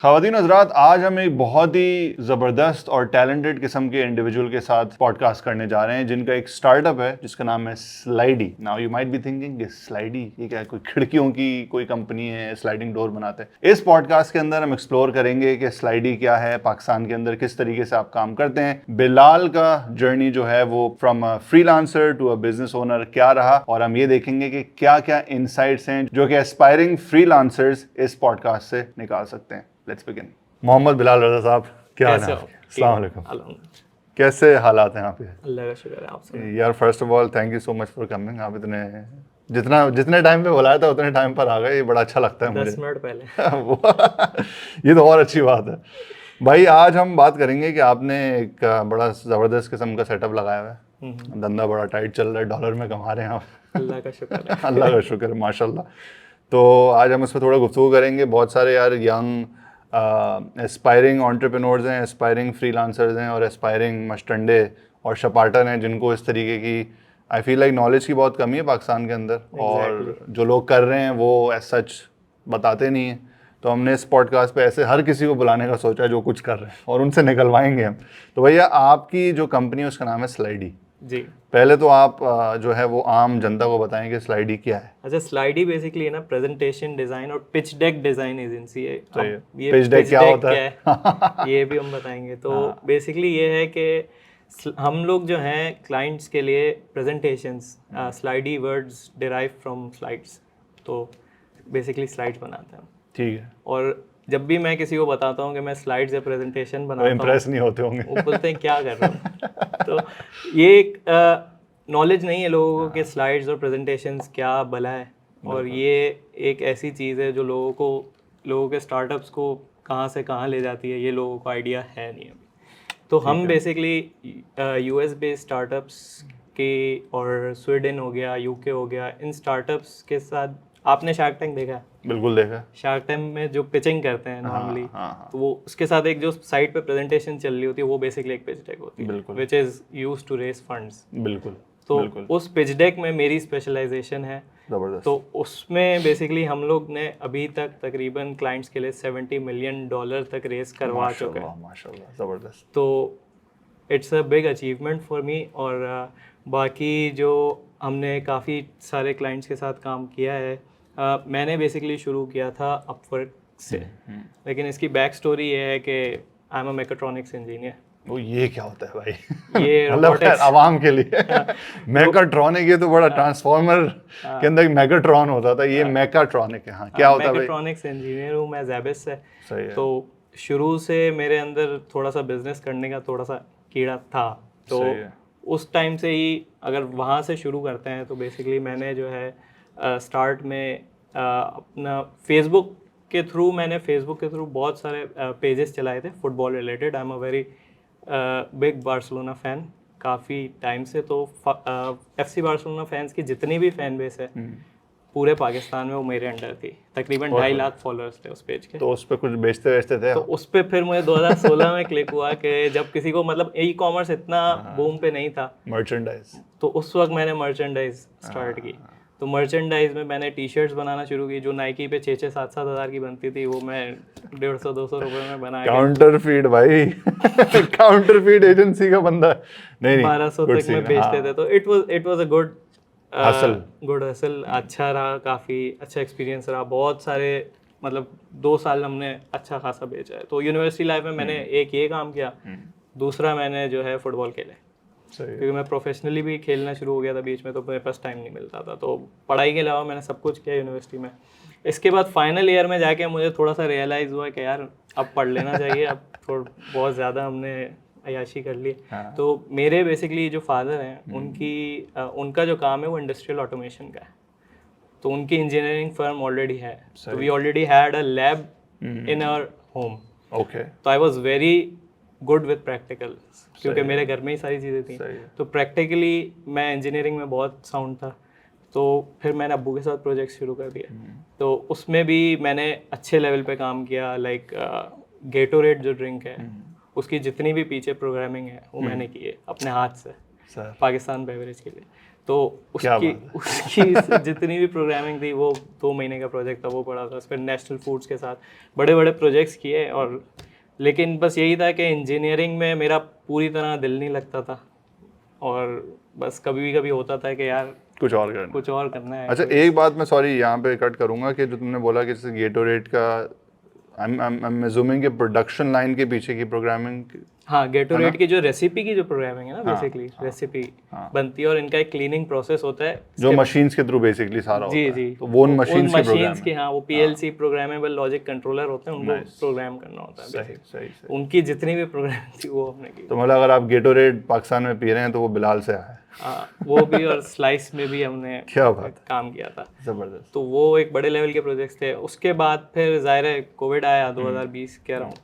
ख़वातीन हज़रात, आज हम एक बहुत ही ज़बरदस्त और टैलेंटेड किस्म के इंडिविजुअल के साथ पॉडकास्ट करने जा रहे हैं जिनका एक स्टार्टअप है जिसका नाम है स्लाइडी। Now you might be thinking स्लाइडी ये क्या है, कोई खिड़कियों की कोई कंपनी है, स्लाइडिंग डोर बनाते हैं। इस पॉडकास्ट के अंदर हम एक्सप्लोर करेंगे कि स्लाइडी क्या है, पाकिस्तान के अंदर किस तरीके से आप काम करते हैं, बिलाल का जर्नी जो है वो from a freelancer to a business owner क्या रहा, और हम ये देखेंगे कि क्या क्या इनसाइट्स हैं जो कि एस्पायरिंग फ्रीलांसर्स इस पॉडकास्ट से निकाल सकते हैं। Let's begin. मोहम्मद बिलाल रजा साहब, क्या हाल है आपके? अस्सलाम वालेकुम। कैसे हालात हैं यहाँ पे? अल्लाह का शुक्र है। आप सब यार first of all thank you so much for coming. आप इतने जितने टाइम पे बुलाया था उतने टाइम पर आ गए, ये बड़ा अच्छा लगता है मुझे। 10 मिनट पहले वो ये तो और अच्छी बात है भाई। आज हम बात करेंगे कि आपने एक बड़ा ज़बरदस्त किस्म का सेटअप लगाया हुआ है, धंधा बड़ा टाइट चल रहा है, डॉलर में कमा रहे हैं आप। अल्लाह का शुक्र है। अल्लाह का शुक्र है, माशाल्लाह। तो आज हम इस पर थोड़ा गुफ्तगू करेंगे। बहुत सारे यार यंग एस्पायरिंग एंटरप्रेन्योर्स हैं, एस्पायरिंग फ्रीलांसर्स हैं और एस्पायरिंग मस्टंडे और शपार्टन हैं जिनको इस तरीके की आई फील लाइक नॉलेज की बहुत कमी है पाकिस्तान के अंदर। और जो लोग कर रहे हैं वो एज सच बताते नहीं हैं। तो हमने इस पॉडकास्ट पे ऐसे हर किसी को बुलाने का सोचा जो कुछ कर रहे हैं और उनसे निकलवाएंगे हम। तो भैया आपकी जो कंपनी है उसका नाम है स्लाइडी जी। पहले तो आप जो है वो आम जनता को बताएं कि स्लाइडी क्या है। अच्छा, स्लाइडी बेसिकली है ना प्रेजेंटेशन डिजाइन और पिच डेक डिजाइन एजेंसी है। सही है। ये पिच डेक क्या होता है ये भी हम बताएंगे। तो बेसिकली ये है कि हम लोग जो हैं क्लाइंट्स के लिए presentations, स्लाइडी words derive from slides, तो बेसिकली स्लाइड्स बनाते हैं। ठीक है। और जब भी मैं किसी को बताता हूँ कि मैं स्लाइड्स या प्रेजेंटेशन बनाता हूँ, इम्प्रेस नहीं होते होंगे, वो बोलते हैं क्या कर रहे हो। तो ये एक नॉलेज नहीं है लोगों को कि स्लाइड्स और प्रेजेंटेशंस क्या भला है। और ये एक ऐसी चीज़ है जो लोगों के स्टार्टअप्स को कहाँ से कहाँ ले जाती है, ये लोगों को आइडिया है नहीं अभी। तो हम बेसिकली यूएस बेस्ड स्टार्टअप्स के, और स्वीडन हो गया, यूके हो गया, इन स्टार्टअप्स के साथ आपने शार्क टैंक देखा है? बिल्कुल देखा। शार्क टैंक में जो पिचिंग करते हैं नॉर्मली, तो वो उसके साथ एक जो साइट पे प्रेजेंटेशन चल रही होती है वो बेसिकली एक पिच डेक होती है, which is used to raise funds. बिल्कुल। तो उस पिच डेक में मेरी स्पेशलाइजेशन है। तो उसमें बेसिकली हम लोग ने अभी तक तकरीबन क्लाइंट्स के लिए $70 मिलियन तक रेस करवा चुके हैं। माशाल्लाह, ज़बरदस्त। तो it's a big achievement for me. और बाकी जो हमने काफ़ी सारे क्लाइंट्स के साथ काम किया है, मैंने बेसिकली शुरू किया था अपवर्क से। लेकिन इसकी बैक स्टोरी ये है कि I am a mechatronics engineer. वो ये क्या होता है भाई? ये मतलब आवाम के लिए मैकाट्रॉनिक, ये तो बड़ा ट्रांसफॉर्मर के अंदर एक मैकाट्रॉन होता था, ये मैकाट्रॉनिक है। हाँ, क्या होता है भाई? मैकाट्रॉनिक्स इंजीनियर हूँ मैं, ज़ेबिस से। सही है। तो शुरू से मेरे अंदर थोड़ा सा बिजनेस करने का थोड़ा सा कीड़ा था। तो उस टाइम से ही अगर वहाँ से शुरू करते हैं तो बेसिकली मैंने जो है स्टार्ट में अपना फेसबुक के थ्रू बहुत सारे पेजेस चलाए थे football related. I am a very big Barcelona fan काफ़ी टाइम से। तो FC बार्सिलोना फैंस की जितनी भी फ़ैन बेस है पूरे पाकिस्तान में वो मेरे अंडर थी। तकरीबन 2.5 लाख फॉलोअर्स थे उस पेज के। तो उस पर कुछ बेचते थे? तो उस पर फिर मुझे 2016 में क्लिक हुआ कि जब किसी को मतलब ई कॉमर्स इतना बूम पे नहीं था, मर्चेंडाइज, तो उस वक्त मैंने मर्चेंडाइज स्टार्ट की। तो मर्चेंडाइज में मैंने टी शर्ट्स बनाना शुरू की जो नाइकी पे 6-7 हज़ार की बनती थी, वो मैं 150-200 रुपये में बना के काउंटरफीट भाई काउंटरफीट एजेंसी का बंदा। नहीं 1200 तक में बेचते थे। तो it was a good hustle. अच्छा रहा, काफ़ी अच्छा एक्सपीरियंस रहा। बहुत सारे मतलब 2 साल हमने अच्छा खासा बेचा है। तो यूनिवर्सिटी लाइफ में मैंने एक ये काम किया, दूसरा मैंने जो है फुटबॉल खेले, क्योंकि मैं प्रोफेशनली भी खेलना शुरू हो गया था बीच में, तो मेरे पास टाइम नहीं मिलता था। तो पढ़ाई के अलावा मैंने सब कुछ किया यूनिवर्सिटी में। इसके बाद फाइनल ईयर में जाके मुझे थोड़ा सा रियलाइज़ हुआ कि यार अब पढ़ लेना चाहिए, अब बहुत ज़्यादा हमने अयाशी कर ली। तो मेरे बेसिकली जो फादर हैं उनका जो काम है वो इंडस्ट्रियल ऑटोमेशन का है। तो उनकी इंजीनियरिंग फर्म ऑलरेडी है। तो we already had a lab in our home. Okay. तो I was very good with practical, क्योंकि मेरे घर में ही सारी चीज़ें थी। तो प्रैक्टिकली मैं इंजीनियरिंग में बहुत साउंड था। तो फिर मैंने अब्बू के साथ प्रोजेक्ट शुरू कर दिया। तो उसमें भी मैंने अच्छे लेवल पे काम किया। लाइक गेटोरेड जो ड्रिंक है उसकी जितनी भी पीछे प्रोग्रामिंग है वो मैंने की है अपने हाथ से, पाकिस्तान बेवरेज के लिए। तो उसकी जितनी भी प्रोग्रामिंग थी वो 2 महीने का प्रोजेक्ट था, वो पड़ा था। फिर नेशनल फूड्स के साथ बड़े बड़े प्रोजेक्ट्स किए, और लेकिन बस यही था कि इंजीनियरिंग में मेरा पूरी तरह दिल नहीं लगता था, और बस कभी कभी होता था कि यार कुछ और करना है। अच्छा, एक बात मैं सॉरी यहाँ पे कट करूँगा कि जो तुमने बोला कि जैसे गेटोरेट का I'm assuming कि प्रोडक्शन लाइन के पीछे की प्रोग्रामिंग, हाँ, गेटोरेट की जो रेसिपी की जो प्रोग्रामिंग है ना, बेसिकली रेसिपी बनती है और इनका एक क्लीनिंग प्रोसेस होता है जो मशीन्स के थ्रू बेसिकली सारा होता है। जी, तो वो उन मशीन्स की हाँ, वो PLC प्रोग्रामेबल लॉजिक कंट्रोलर होते हैं, उनको प्रोग्राम करना होता है। सही। उनकी जितनी भी प्रोग्राम थी वो हमने की। तो मतलब अगर आप गेटोरेट पाकिस्तान में पी रहे हैं तो वो बिलाल से आया है। वो भी, और स्लाइस में भी हमने क्या बात काम किया था। जबरदस्त। तो वो एक बड़े लेवल के प्रोजेक्ट्स थे। उसके बाद फिर ज़ाहिर है कोविड आया 2020 के अराउंड,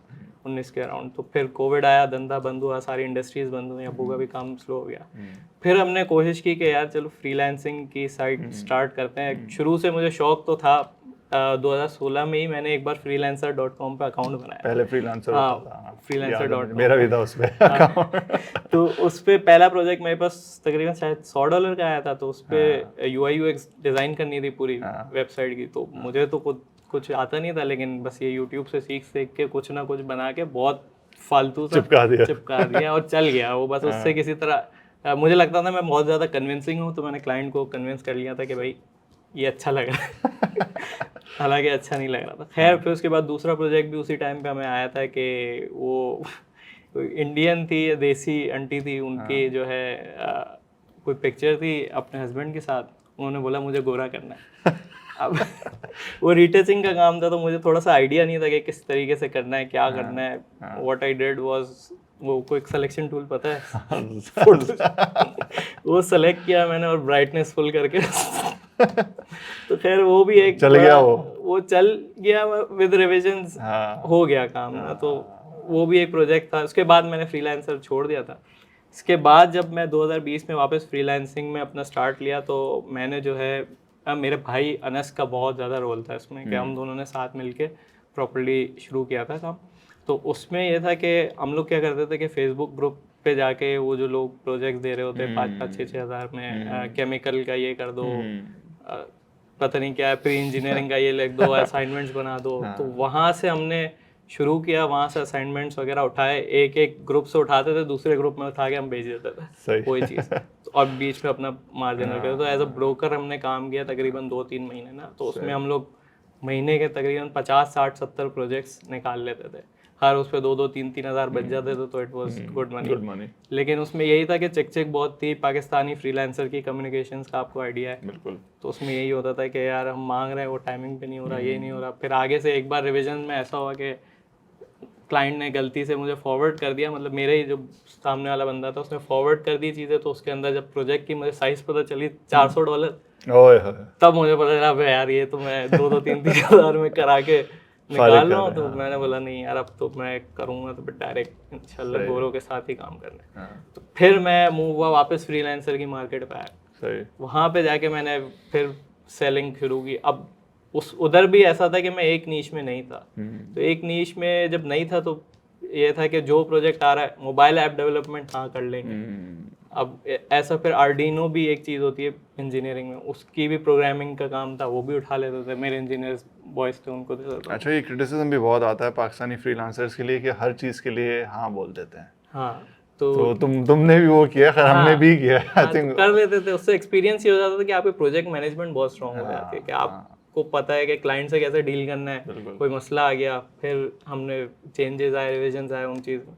19 के अराउंड। तो फिर कोविड आया, धंधा बंद हुआ, सारी इंडस्ट्रीज बंद हुई, अबू का भी काम स्लो हो गया। फिर हमने कोशिश की कि यार चलो फ्रीलांसिंग की साइट स्टार्ट करते हैं। शुरू से मुझे शौक तो था, 2016 में ही मैंने एक बार freelancer.com पे अकाउंट बनाया। पहले फ्रीलांसर होता था। freelancer.com मेरा भी था उस पे। तो उस पे पहला प्रोजेक्ट मेरे पास तकरीबन शायद $100 का आया था। तो उस पे UI UX डिज़ाइन करनी थी पूरी वेबसाइट की। तो मुझे तो कुछ आता नहीं था, लेकिन बस ये यूट्यूब से सीख के कुछ ना कुछ बना के बहुत फालतू सा चिपका दिया और चल गया वो। बस उससे किसी तरह मुझे लगता था मैं बहुत ज़्यादा कन्विंसिंग हूँ, तो मैंने क्लाइंट को कन्विंस कर लिया था कि भाई ये अच्छा लग रहा है। हालांकि अच्छा नहीं लग रहा था। खैर, फिर उसके बाद दूसरा प्रोजेक्ट भी उसी टाइम पे हमें आया था कि वो इंडियन थी, देसी आंटी थी, उनकी जो है कोई पिक्चर थी अपने हस्बैंड के साथ, उन्होंने बोला मुझे गोरा करना है। अब वो रीटचिंग का काम था, तो मुझे थोड़ा सा आइडिया नहीं था कि किस तरीके से करना है, क्या करना है। व्हाट आई डिड वाज, वो कोई सिलेक्शन टूल पता है वो सेलेक्ट किया मैंने और ब्राइटनेस फुल करके तो खैर वो भी एक चल गया, वो चल गया विद रिविजन्स, हो गया काम ना। तो वो भी एक प्रोजेक्ट था। उसके बाद मैंने फ्रीलांसर छोड़ दिया था। इसके बाद जब मैं 2020 में वापस फ्रीलांसिंग में अपना स्टार्ट लिया, तो मैंने जो है मेरे भाई अनस का बहुत ज़्यादा रोल था इसमें, कि हम दोनों ने साथ मिलके प्रॉपर्ली शुरू किया था काम। तो उसमें ये था कि हम लोग क्या करते थे कि फेसबुक ग्रुप पे जाके वो जो लोग प्रोजेक्ट दे रहे होते 5-6 हज़ार में, केमिकल का ये कर दो, पता नहीं क्या प्री इंजीनियरिंग का ये लिख दो, असाइनमेंट्स बना दो। तो वहाँ से हमने शुरू किया, वहाँ से असाइनमेंट्स वगैरह उठाए, एक एक ग्रुप से उठाते थे, दूसरे ग्रुप में उठा के हम भेज देते थे कोई चीज़, और बीच में अपना मार्जिन रखे। तो एज अ ब्रोकर हमने काम किया तकरीबन 2-3 महीने ना। तो उसमें हम लोग महीने के तकरीबन 50-60-70 प्रोजेक्ट्स निकाल लेते थे। हर उस पर 2-3 हज़ार बच जाते थे, तो इट वाज गुड मनी। लेकिन उसमें यही था कि चिक बहुत थी पाकिस्तानी फ्रीलांसर की कम्युनिकेशंस का, आपको आइडिया है। बिल्कुल। तो उसमें यही होता था कि यार हम मांग रहे हैं, वो टाइमिंग पे नहीं हो रहा, ये नहीं हो रहा। फिर आगे से एक बार रिविजन में ऐसा हुआ कि क्लाइंट ने गलती से मुझे फॉरवर्ड कर दिया, मतलब मेरे ही जो सामने वाला बंदा था उसने फॉरवर्ड कर दी चीज़ें। तो उसके अंदर जब प्रोजेक्ट की मुझे साइज़ पता चली $400, तब मुझे पता चला यार ये तो मैं 2-3 हज़ार में करा के निकाल रहा हूँ। तो मैंने बोला नहीं यार, अब तो मैं करूँगा तो डायरेक्ट इंशाल्लाह गोरों के साथ ही काम करना है। तो फिर मैं मूव हुआ वापस फ्रीलांसर की मार्केट पे आया। वहाँ पे जाके मैंने फिर सेलिंग शुरू की। अब उधर भी ऐसा था कि मैं एक नीश में नहीं था। तो एक नीश में जब नहीं था, तो ये था कि जो प्रोजेक्ट आ रहा है, मोबाइल ऐप डेवलपमेंट हाँ कर लेंगे। अब ऐसा फिर आर्डिनो भी एक चीज़ होती है इंजीनियरिंग में, उसकी भी प्रोग्रामिंग का काम था, वो भी उठा लेते थे, मेरे इंजीनियर्स बॉयज थे, उनको देता था। अच्छा, ये क्रिटिसिज्म भी बहुत आता है पाकिस्तानी फ्रीलांसर्स के लिए कि हर चीज़ के लिए हाँ बोल देते हैं। हाँ, तो तुमने भी वो किया, खैर हमने भी किया। आई थिंक कर लेते थे, उससे एक्सपीरियंस ये हो जाता था कि आपकी प्रोजेक्ट मैनेजमेंट बहुत स्ट्रांग हो जाती है, कि आपको पता है कि क्लाइंट से कैसे डील करना है। कोई मसला आ गया, फिर हमने चेंजेस आए, रिविजन्स आए उन चीज़ में।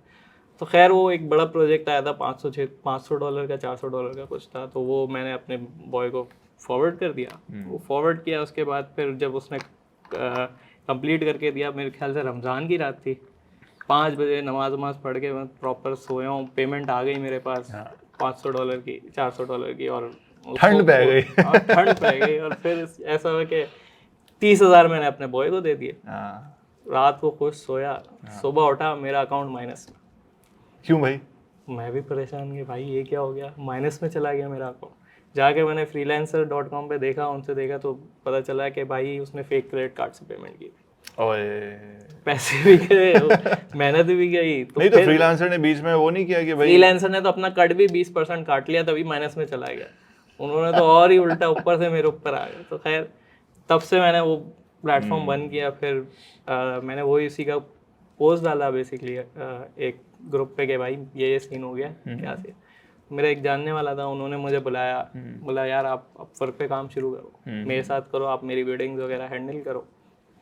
तो खैर वो एक बड़ा प्रोजेक्ट आया था, $500 का $400 का कुछ था। तो वो मैंने अपने बॉय को फॉरवर्ड कर दिया। वो फॉरवर्ड किया, उसके बाद फिर जब उसने कंप्लीट करके दिया, मेरे ख्याल से रमज़ान की रात थी, 5 बजे नमाज पढ़ के मैं प्रॉपर सोया हूँ। पेमेंट आ गई मेरे पास $500 की, $400 की, और ठंड पै गई। और फिर ऐसा हुआ कि 30,000 मैंने अपने बॉय को दे दिए। रात को खुश सोया, सुबह उठा मेरा अकाउंट माइनस में। क्यों भाई? मैं भी परेशान कि भाई ये क्या हो गया, माइनस में चला गया मेरा अकाउंट। जाके मैंने freelancer.com पे देखा, उनसे देखा, तो पता चला कि भाई उसने फेक क्रेडिट कार्ड से पेमेंट की। पैसे भी गए, मेहनत भी गई। तो नहीं, तो फ्रीलांसर ने बीच में वो नहीं किया कि भाई, फ्रीलांसर ने तो अपना कट भी 20% काट लिया, तभी माइनस में चला गया। उन्होंने तो और ही उल्टा ऊपर से मेरे ऊपर आ गए। तो खैर तब से मैंने वो प्लेटफॉर्म बंद किया। फिर मैंने वो इसी का पोस्ट डाला बेसिकली एक ग्रुप पे कि भाई ये सीन हो गया क्या सीन। मेरा एक जानने वाला था, उन्होंने मुझे बुलाया, बोला यार आप अपवर्क पे काम शुरू करो, मेरे साथ करो, आप मेरी वेडिंग्स वगैरह हैंडल करो।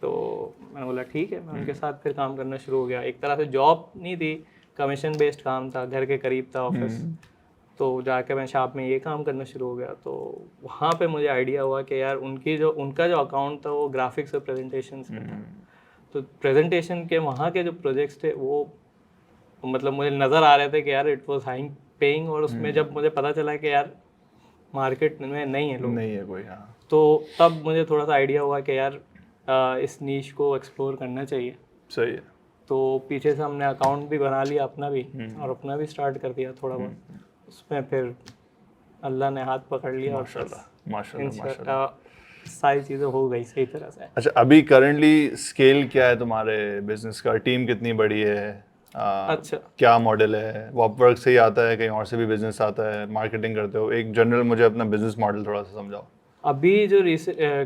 तो मैंने बोला ठीक है, मैं उनके साथ फिर काम करना शुरू हो गया। एक तरह से जॉब नहीं थी, कमीशन बेस्ड काम था, घर के करीब था ऑफिस। तो जाके मैं शॉप में ये काम करना शुरू हो गया। तो वहाँ पे मुझे आइडिया हुआ कि यार उनका जो अकाउंट था वो ग्राफिक्स और प्रेजेंटेशंस में था। तो प्रेजेंटेशन के वहाँ के जो प्रोजेक्ट्स थे वो मतलब मुझे नज़र आ रहे थे कि यार इट वाज हाई पेइंग। और उसमें जब मुझे पता चला कि यार मार्केट में नहीं है लोग, नहीं है कोई, हाँ। तो तब मुझे थोड़ा सा आइडिया हुआ कि यार इस नीश को एक्सप्लोर करना चाहिए। सही है। तो पीछे से हमने अकाउंट भी बना लिया अपना भी, और अपना भी स्टार्ट कर दिया थोड़ा बहुत। उसमें फिर अल्लाह ने हाथ पकड़ लिया और माशाल्लाह माशाल्लाह। सारी चीज़ें हो गई सही तरह से। अच्छा, अभी करंटली स्केल क्या है तुम्हारे बिजनेस का? टीम कितनी बड़ी है? अच्छा, क्या मॉडल है? वो अपवर्क से ही आता है, कहीं और से भी बिजनेस आता है? मार्केटिंग करते हो? एक जनरल मुझे अपना बिजनेस मॉडल थोड़ा सा समझाओ। अभी जो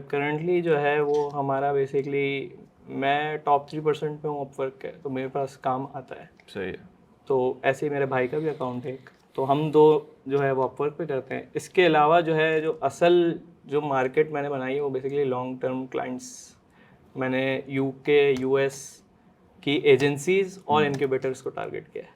करंटली जो है वो हमारा बेसिकली, मैं टॉप 3% पे हूँ अपवर्क के, तो मेरे पास काम आता है। सही है। तो ऐसे ही मेरे भाई का भी अकाउंट है एक, तो हम दो जो है वो अपवर्क पे करते हैं। इसके अलावा जो है जो असल जो मार्केट मैंने बनाई है वो बेसिकली लॉन्ग टर्म क्लाइंट्स। मैंने यूके यूएस की एजेंसीज और इनक्यूबेटर्स को टारगेट किया है।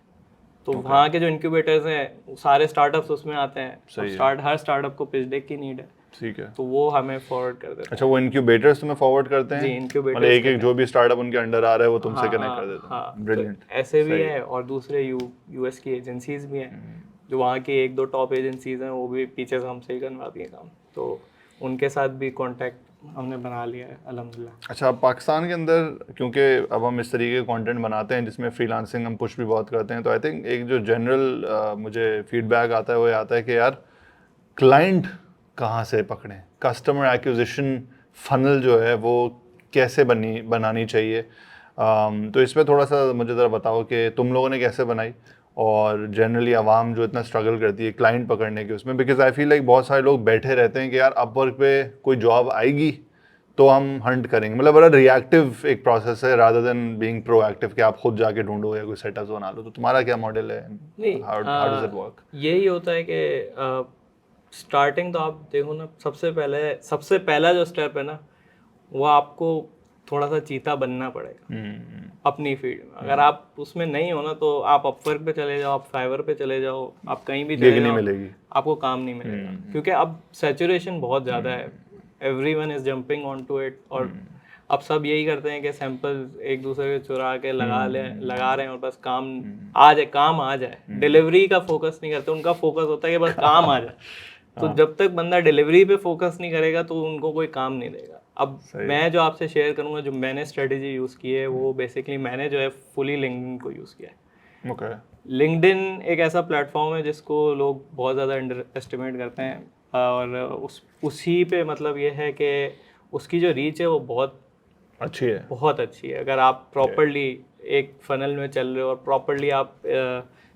तो वहाँ के जो इनक्यूबेटर्स हैं सारे स्टार्टअप्स उसमें आते हैं। हर स्टार्टअप को पिच डेक की नीड है, ठीक है। तो वो हमें फॉरवर्ड कर देते हैं। अच्छा, वो इनक्यूबेटर्स तुम्हें फॉरवर्ड करते हैं? जी, इनक्यूबेटर्स मतलब एक जो भी स्टार्टअप उनके अंडर आ रहा है वो तुमसे कनेक्ट कर देते हैं। हाँ, ब्रिलियंट। तो ऐसे भी है, और दूसरे यूएस की एजेंसीज भी हैं, जो वहाँ की एक दो टॉप एजेंसीज हैं, वो भी पीछे से हमसे ही करवाती हैं काम। तो उनके साथ भी कांटेक्ट हमने बना लिया है अल्हम्दुलिल्लाह। अच्छा, अब पाकिस्तान के अंदर क्योंकि अब हम इस तरीके के कंटेंट बनाते हैं जिसमें फ्रीलांसिंग हम पुश भी बहुत करते हैं, तो आई थिंक एक जो जनरल मुझे फीडबैक आता है वो ये आता है कि यार क्लाइंट कहाँ से पकड़ें, कस्टमर एक्विजिशन फनल जो है वो कैसे बनानी चाहिए। तो इस पर थोड़ा सा मुझे ज़रा बताओ कि तुम लोगों ने कैसे बनाई, और जनरली आवाम जो इतना स्ट्रगल करती है क्लाइंट पकड़ने के उसमें, बिकॉज आई फील लाइक बहुत सारे लोग बैठे रहते हैं कि यार अपवर्क पे कोई जॉब आएगी तो हम हंट करेंगे। मतलब बड़ा रिएक्टिव एक प्रोसेस है रादर देन बीइंग प्रोएक्टिव कि आप खुद जाके ढूंढो या कोई सेटअप बना लो। तो तुम्हारा क्या मॉडल है? नहीं, हाउ डज इट वर्क? यही होता है कि स्टार्टिंग तो आप देखो ना, सबसे पहला जो स्टेप है ना, वो आपको थोड़ा सा चीता बनना पड़ेगा अपनी फील्ड में। अगर आप उसमें नहीं हो ना, तो आप अपवर्क पे चले जाओ, आप फाइवर पे चले जाओ, आप कहीं भी चले जाओ, मिलेगी, आपको काम नहीं मिलेगा। क्योंकि अब सैचुरेशन बहुत ज़्यादा है, everyone is jumping on to it. और अब सब यही करते हैं कि सैंपल एक दूसरे को चुरा के लगा रहे हैं, और बस काम आ जाए। डिलीवरी का फोकस नहीं करते, उनका फोकस होता है कि बस काम आ जाए। तो जब तक बंदा डिलीवरी पे फोकस नहीं करेगा तो उनको कोई काम नहीं देगा। अब मैं जो आपसे शेयर करूंगा, जो मैंने स्ट्रेटेजी यूज़ की है, वो बेसिकली मैंने जो है फुली लिंक्डइन को यूज़ किया है। ओके। लिंक्डइन एक ऐसा प्लेटफॉर्म है जिसको लोग बहुत ज़्यादा अंडर एस्टिमेट करते हैं, और उसी पे मतलब ये है कि उसकी जो रीच है वो बहुत अच्छी है। अगर आप प्रॉपरली एक फनल में चल रहे हो और प्रॉपरली आप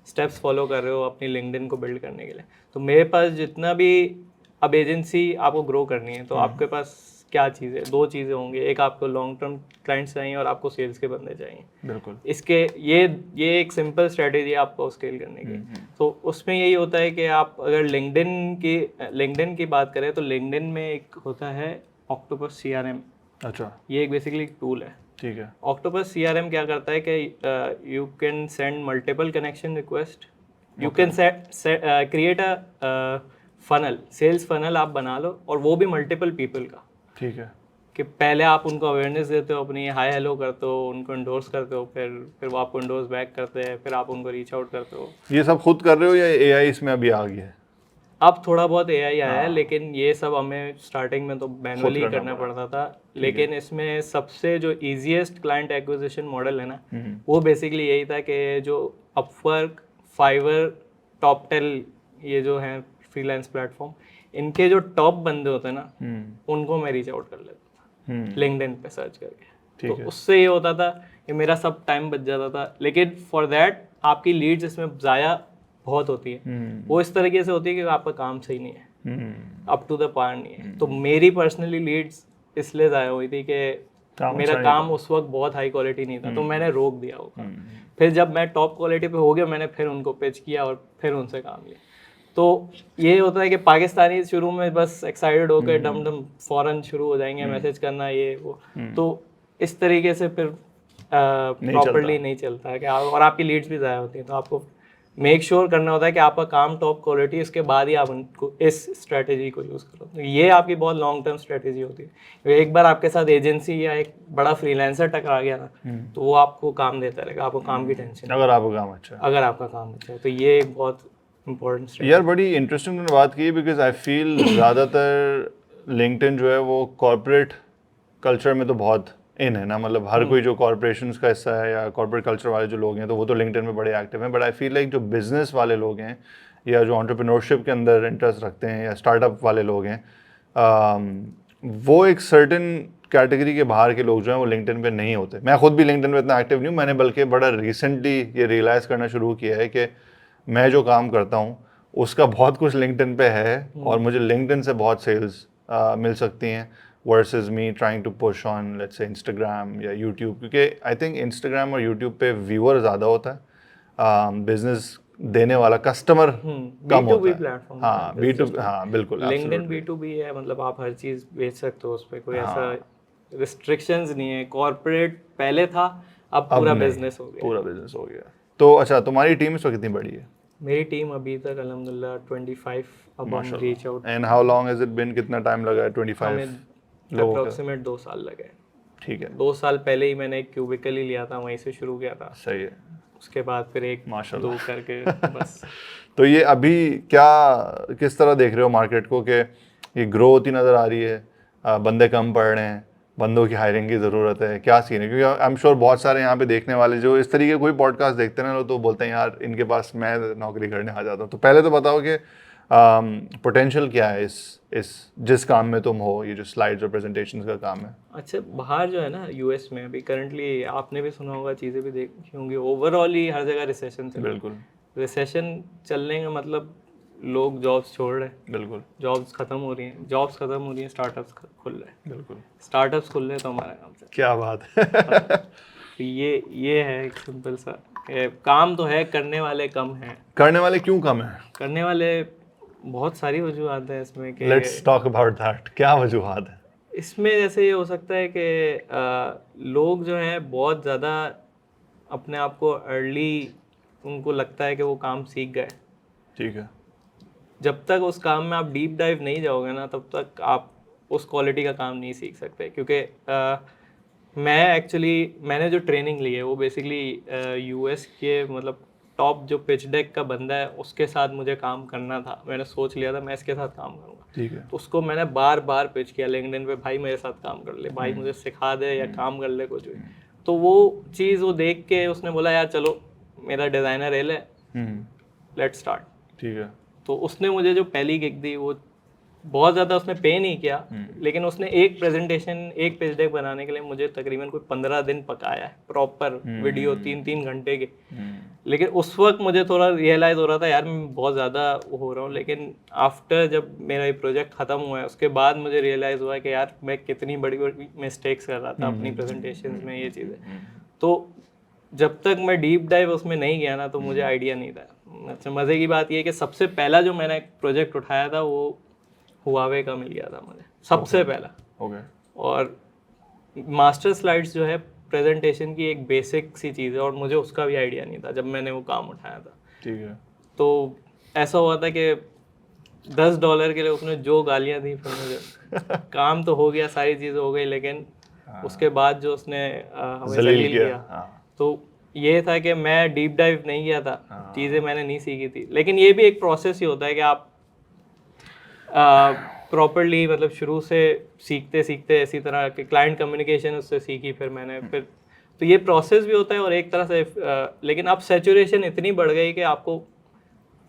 स्टेप्स फॉलो कर रहे हो अपनी लिंक्डइन को बिल्ड करने के लिए। तो मेरे पास जितना भी, अब एजेंसी आपको ग्रो करनी है तो आपके पास क्या चीज़ें, दो चीज़ें होंगी। एक आपको लॉन्ग टर्म क्लाइंट्स चाहिए और आपको सेल्स के बंदे चाहिए। बिल्कुल। इसके ये एक सिंपल स्ट्रेटेजी है आपको स्केल करने की। तो उसमें यही होता है कि आप अगर लिंक्डइन की बात करें तो लिंक्डइन में एक होता है ऑक्टोपस CRM। अच्छा। ये एक बेसिकली टूल है। ठीक है। ऑक्टोपस CRM क्या करता है कि you can send multiple connection request, you can create a funnel, sales funnel आप बना लो, और वो भी मल्टीपल पीपल का। ठीक है। कि पहले आप उनको अवेयरनेस देते हो, अपनी हाई हेलो करते हो, उनको इंडोर्स करते हो, फिर वो आपको इंडोर्स बैक करते हैं, फिर आप उनको रीच आउट करते हो। ये सब खुद कर रहे हो या AI इसमें अभी आ गया है? अब थोड़ा बहुत AI आया है, लेकिन ये सब हमें स्टार्टिंग में तो मैनुअली करना पड़ता था। लेकिन इसमें सबसे जो ईजीएस्ट क्लाइंट एक्विजिशन मॉडल है ना, वो बेसिकली यही था कि जो अपवर्क, फाइवर, टॉपटेल, ये जो हैं फ्रीलांस प्लेटफॉर्म, इनके जो टॉप बंदे होते हैं ना, उनको मैं रीच आउट कर लेता था लिंक्डइन पे सर्च करके। तो उससे ये होता था कि मेरा सब टाइम बच जाता था। लेकिन फॉर दैट आपकी लीड्स इसमें ज़ाया बहुत होती है। वो इस तरीके से होती है कि आपका काम सही नहीं है। अप टू द पार नहीं है। तो मेरी पर्सनली लीड्स इसलिए ज़ाया हुई थी कि मेरा काम उस वक्त बहुत हाई क्वालिटी नहीं था, तो मैंने रोक दिया वो काम। फिर जब मैं टॉप क्वालिटी पे हो गया, मैंने फिर उनको पिच किया और फिर उनसे काम लिया। तो ये होता है कि पाकिस्तानी शुरू में बस एक्साइटेड होकर डम डम फौरन शुरू हो जाएंगे मैसेज करना ये वो, तो इस तरीके से फिर प्रॉपरली नहीं चलता है कि और आपकी लीड्स भी ज़ाया होती हैं। तो आपको मेक श्योर करना होता है कि आपका काम टॉप क्वालिटी, इसके बाद ही आप उनको इस स्ट्रेटेजी को यूज़ करो। तो ये आपकी बहुत लॉन्ग टर्म स्ट्रेटेजी होती है। एक बार आपके साथ एजेंसी या एक बड़ा फ्रीलांसर टकरा गया ना, तो वो आपको काम देता रहेगा, आपको काम की टेंशन, अगर आपका काम अच्छा है, अगर आपका काम अच्छा है। तो ये एक बहुत इंपॉर्टेंट यार बड़ी इंटरेस्टिंग तुमने बात की, बिकॉज आई फील ज़्यादातर लिंक्डइन जो है वो कॉर्पोरेट कल्चर में तो बहुत इन है ना, मतलब हर कोई जो कॉर्पोरेशंस का हिस्सा है या कॉर्पोरेट कल्चर वाले जो लोग हैं तो वो तो लिंक्डइन में बड़े एक्टिव हैं, बट आई फील लाइक जो बिजनेस वाले लोग हैं या जो एंटरप्रेन्योरशिप के अंदर इंटरेस्ट रखते हैं या स्टार्टअप वाले लोग हैं, वो एक सर्टेन कैटेगरी के बाहर के लोग जो हैं वो लिंक्डइन पे नहीं होते। मैं खुद भी लिंक्डइन पे इतना एक्टिव नहीं हूँ, मैंने बल्कि बड़ा रिसेंटली ये रियलाइज़ करना शुरू किया है कि मैं जो काम करता हूँ उसका बहुत कुछ लिंक्डइन पे है और मुझे लिंक्डइन से बहुत सेल्स मिल सकती हैं versus me trying to push on let's say Instagram या यूट्यूब, क्योंकि आई थिंक इंस्टाग्राम और यूट्यूब पे व्यूअर ज़्यादा होता है, बिजनेस देने वाला कस्टमर कम होता है। प्लेटफॉर्म, हाँ B2B, हाँ बिल्कुल लिंक्डइन B2B है, मतलब आप हर चीज़ बेच सकते हो उस पर, कोई ऐसा रिस्ट्रिक्शंस नहीं है। कॉर्पोरेट पहले था, अब पूरा बिजनेस हो गया, पूरा बिजनेस हो गया। तो अच्छा, तुम्हारी टीम इस वक्त कितनी बड़ी है? मेरी टीम अभी तक अल्हम्दुलिल्लाह 25 अब हम reach out. And how long has it been, कितना टाइम लगा है 25 लोगों का? अप्रोक्सीमेट 2 साल लगे। ठीक है, 2 साल पहले ही मैंने एक क्यूबिकल ही लिया था, वहीं से शुरू किया था। सही है। उसके बाद फिर एक दो करके बस। तो ये अभी क्या, किस तरह देख रहे हो मार्केट को कि ये ग्रो होती नज़र आ रही है, बंदे कम पड़ रहे हैं, बंदों की हायरिंग की ज़रूरत है, क्या सीन है? क्योंकि आई एम श्योर बहुत सारे यहाँ पे देखने वाले जो इस तरीके कोई पॉडकास्ट देखते हैं ना, तो बोलते हैं यार इनके पास मैं नौकरी करने आ जाता हूँ। तो पहले तो बताओ कि पोटेंशियल क्या है इस जिस काम में तुम हो, ये जो स्लाइड्स और प्रेजेंटेशंस का काम है। अच्छा, बाहर जो है ना यूएस में अभी करंटली आपने भी सुना होगा, चीज़ें भी देखी होंगी, ओवरऑल ही हर जगह रिसेशन चल रहा है। बिल्कुल, रिसेशन चलने का मतलब लोग जॉब्स छोड़ रहे हैं, बिल्कुल, जॉब्स खत्म हो रही हैं, जॉब्स खत्म हो रही हैं, स्टार्टअप्स खुल रहे हैं। बिल्कुल, स्टार्टअप्स खुल रहे हैं तो हमारा काम चल। क्या बात है। तो ये है एक सिंपल सा काम तो है, करने वाले कम हैं। करने वाले क्यों कम है? करने वाले बहुत सारी वजूहत है इसमें कि लेट्स टॉक अबाउट दैट, क्या वजूहत है इसमें? जैसे ये हो सकता है कि लोग जो हैं बहुत ज़्यादा अपने आप को अर्ली, उनको लगता है कि वो काम सीख गए। ठीक है, जब तक उस काम में आप डीप डाइव नहीं जाओगे ना, तब तक आप उस क्वालिटी का काम नहीं सीख सकते। क्योंकि मैंने जो ट्रेनिंग ली है वो बेसिकली यूएस के मतलब टॉप जो पिच डेक का बंदा है उसके साथ मुझे काम करना था। मैंने सोच लिया था मैं इसके साथ काम करूँगा। ठीक है, तो उसको मैंने बार बार पिच किया लिंक्डइन पे, भाई मेरे साथ काम कर ले, भाई मुझे सिखा दे या काम कर ले कुछ भी। तो वो चीज़ वो देख के उसने बोला यार चलो मेरा डिज़ाइनर है, ले लेट्स स्टार्ट। ठीक है, तो उसने मुझे जो पहली गिग दी वो बहुत ज़्यादा उसने पे नहीं किया, लेकिन उसने एक प्रेजेंटेशन, एक पेज डेक बनाने के लिए मुझे तकरीबन कोई 15 दिन पकाया है, प्रॉपर वीडियो 3-3 घंटे के। लेकिन उस वक्त मुझे थोड़ा रियलाइज़ हो रहा था यार मैं बहुत ज़्यादा हो रहा हूँ। लेकिन आफ्टर जब मेरा ये प्रोजेक्ट ख़त्म हुआ है उसके बाद मुझे रियलाइज़ हुआ कि यार मैं कितनी बड़ी बड़ी मिस्टेक्स कर रहा था अपनी प्रेजेंटेशन में, ये चीज़ें। तो जब तक मैं डीप डाइव उसमें नहीं गया ना, तो मुझे आइडिया नहीं था। अच्छा, मज़े की बात ये है कि सबसे पहला जो मैंने प्रोजेक्ट उठाया था वो हुआवे का मिल गया था मुझे सबसे पहला। ओके, और मास्टर स्लाइड्स जो है प्रेजेंटेशन की एक बेसिक सी चीज़ है और मुझे उसका भी आइडिया नहीं था जब मैंने वो काम उठाया था। ठीक है, तो ऐसा हुआ था कि $10 के लिए उसने जो गालियाँ दी, फिर मुझे काम तो हो गया, सारी चीज़ें हो गई, लेकिन उसके बाद जो उसने हमें जलील किया। तो ये था कि मैं डीप डाइव नहीं किया था, चीज़ें मैंने नहीं सीखी थी। लेकिन ये भी एक प्रोसेस ही होता है कि आप प्रॉपरली मतलब शुरू से सीखते सीखते इसी तरह के क्लाइंट कम्युनिकेशन उससे सीखी फिर मैंने फिर। तो ये प्रोसेस भी होता है और एक तरह से लेकिन अब सैचुरेशन इतनी बढ़ गई कि आपको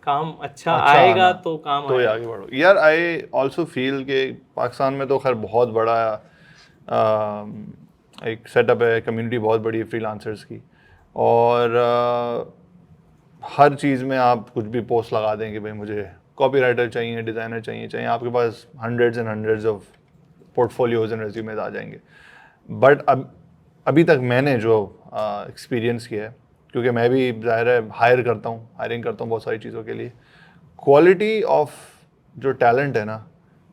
काम अच्छा आएगा तो काम तो आगे बढ़ो। यार आई ऑल्सो फील कि पाकिस्तान में तो खैर बहुत बड़ा एक सेटअप है, कम्युनिटी बहुत बड़ी है फ्रीलांसर्स की, और हर चीज़ में आप कुछ भी पोस्ट लगा दें कि भाई मुझे कॉपी राइटर चाहिए, डिज़ाइनर चाहिए, आपके पास hundreds and hundreds of portfolios and resumes आ जाएंगे। बट अभी तक मैंने जो एक्सपीरियंस किया है, क्योंकि मैं भी ज़ाहिर है हायरिंग करता हूँ बहुत सारी चीज़ों के लिए, क्वालिटी ऑफ जो टैलेंट है ना,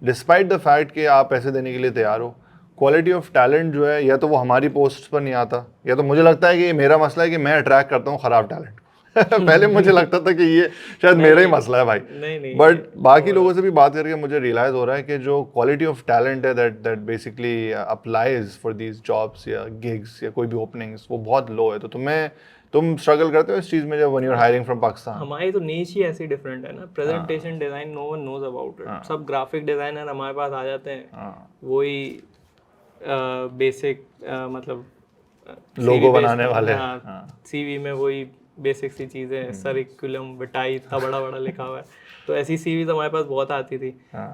डिस्पाइट द फैक्ट कि आप पैसे देने के लिए तैयार हो, क्वालिटी ऑफ टैलेंट जो है या तो वो हमारी पोस्ट पर नहीं आता, या तो मुझे लगता है कि ये मेरा मसला है कि मैं अट्रैक्ट करता हूँ ख़राब टैलेंट पहले मुझे लगता था कि ये शायद मेरा ही मसला है भाई, बट बाकी लोगों से भी बात करके मुझे रियलाइज़ हो रहा है कि जो क्वालिटी ऑफ टैलेंट है that basically applies for these jobs या गिग्स या कोई भी ओपनिंग्स, वो बहुत लो है। तो तुम स्ट्रगल करते हो इस चीज़ में जब when you are hiring from Pakistan? हमारी तो नीच ही ऐसी डिफरेंट है ना, presentation design no one knows about it. सब ग्राफिक डिज़ाइनर हमारे पास आ जाते हैं, वही बेसिक मतलब लोगो बनाने वाले, सीवी में वही बेसिक सी चीज़ें, सरिकुलम विटाई इतना बड़ा बड़ा लिखा हुआ है, तो ऐसी सीवी तो हमारे पास बहुत आती थी।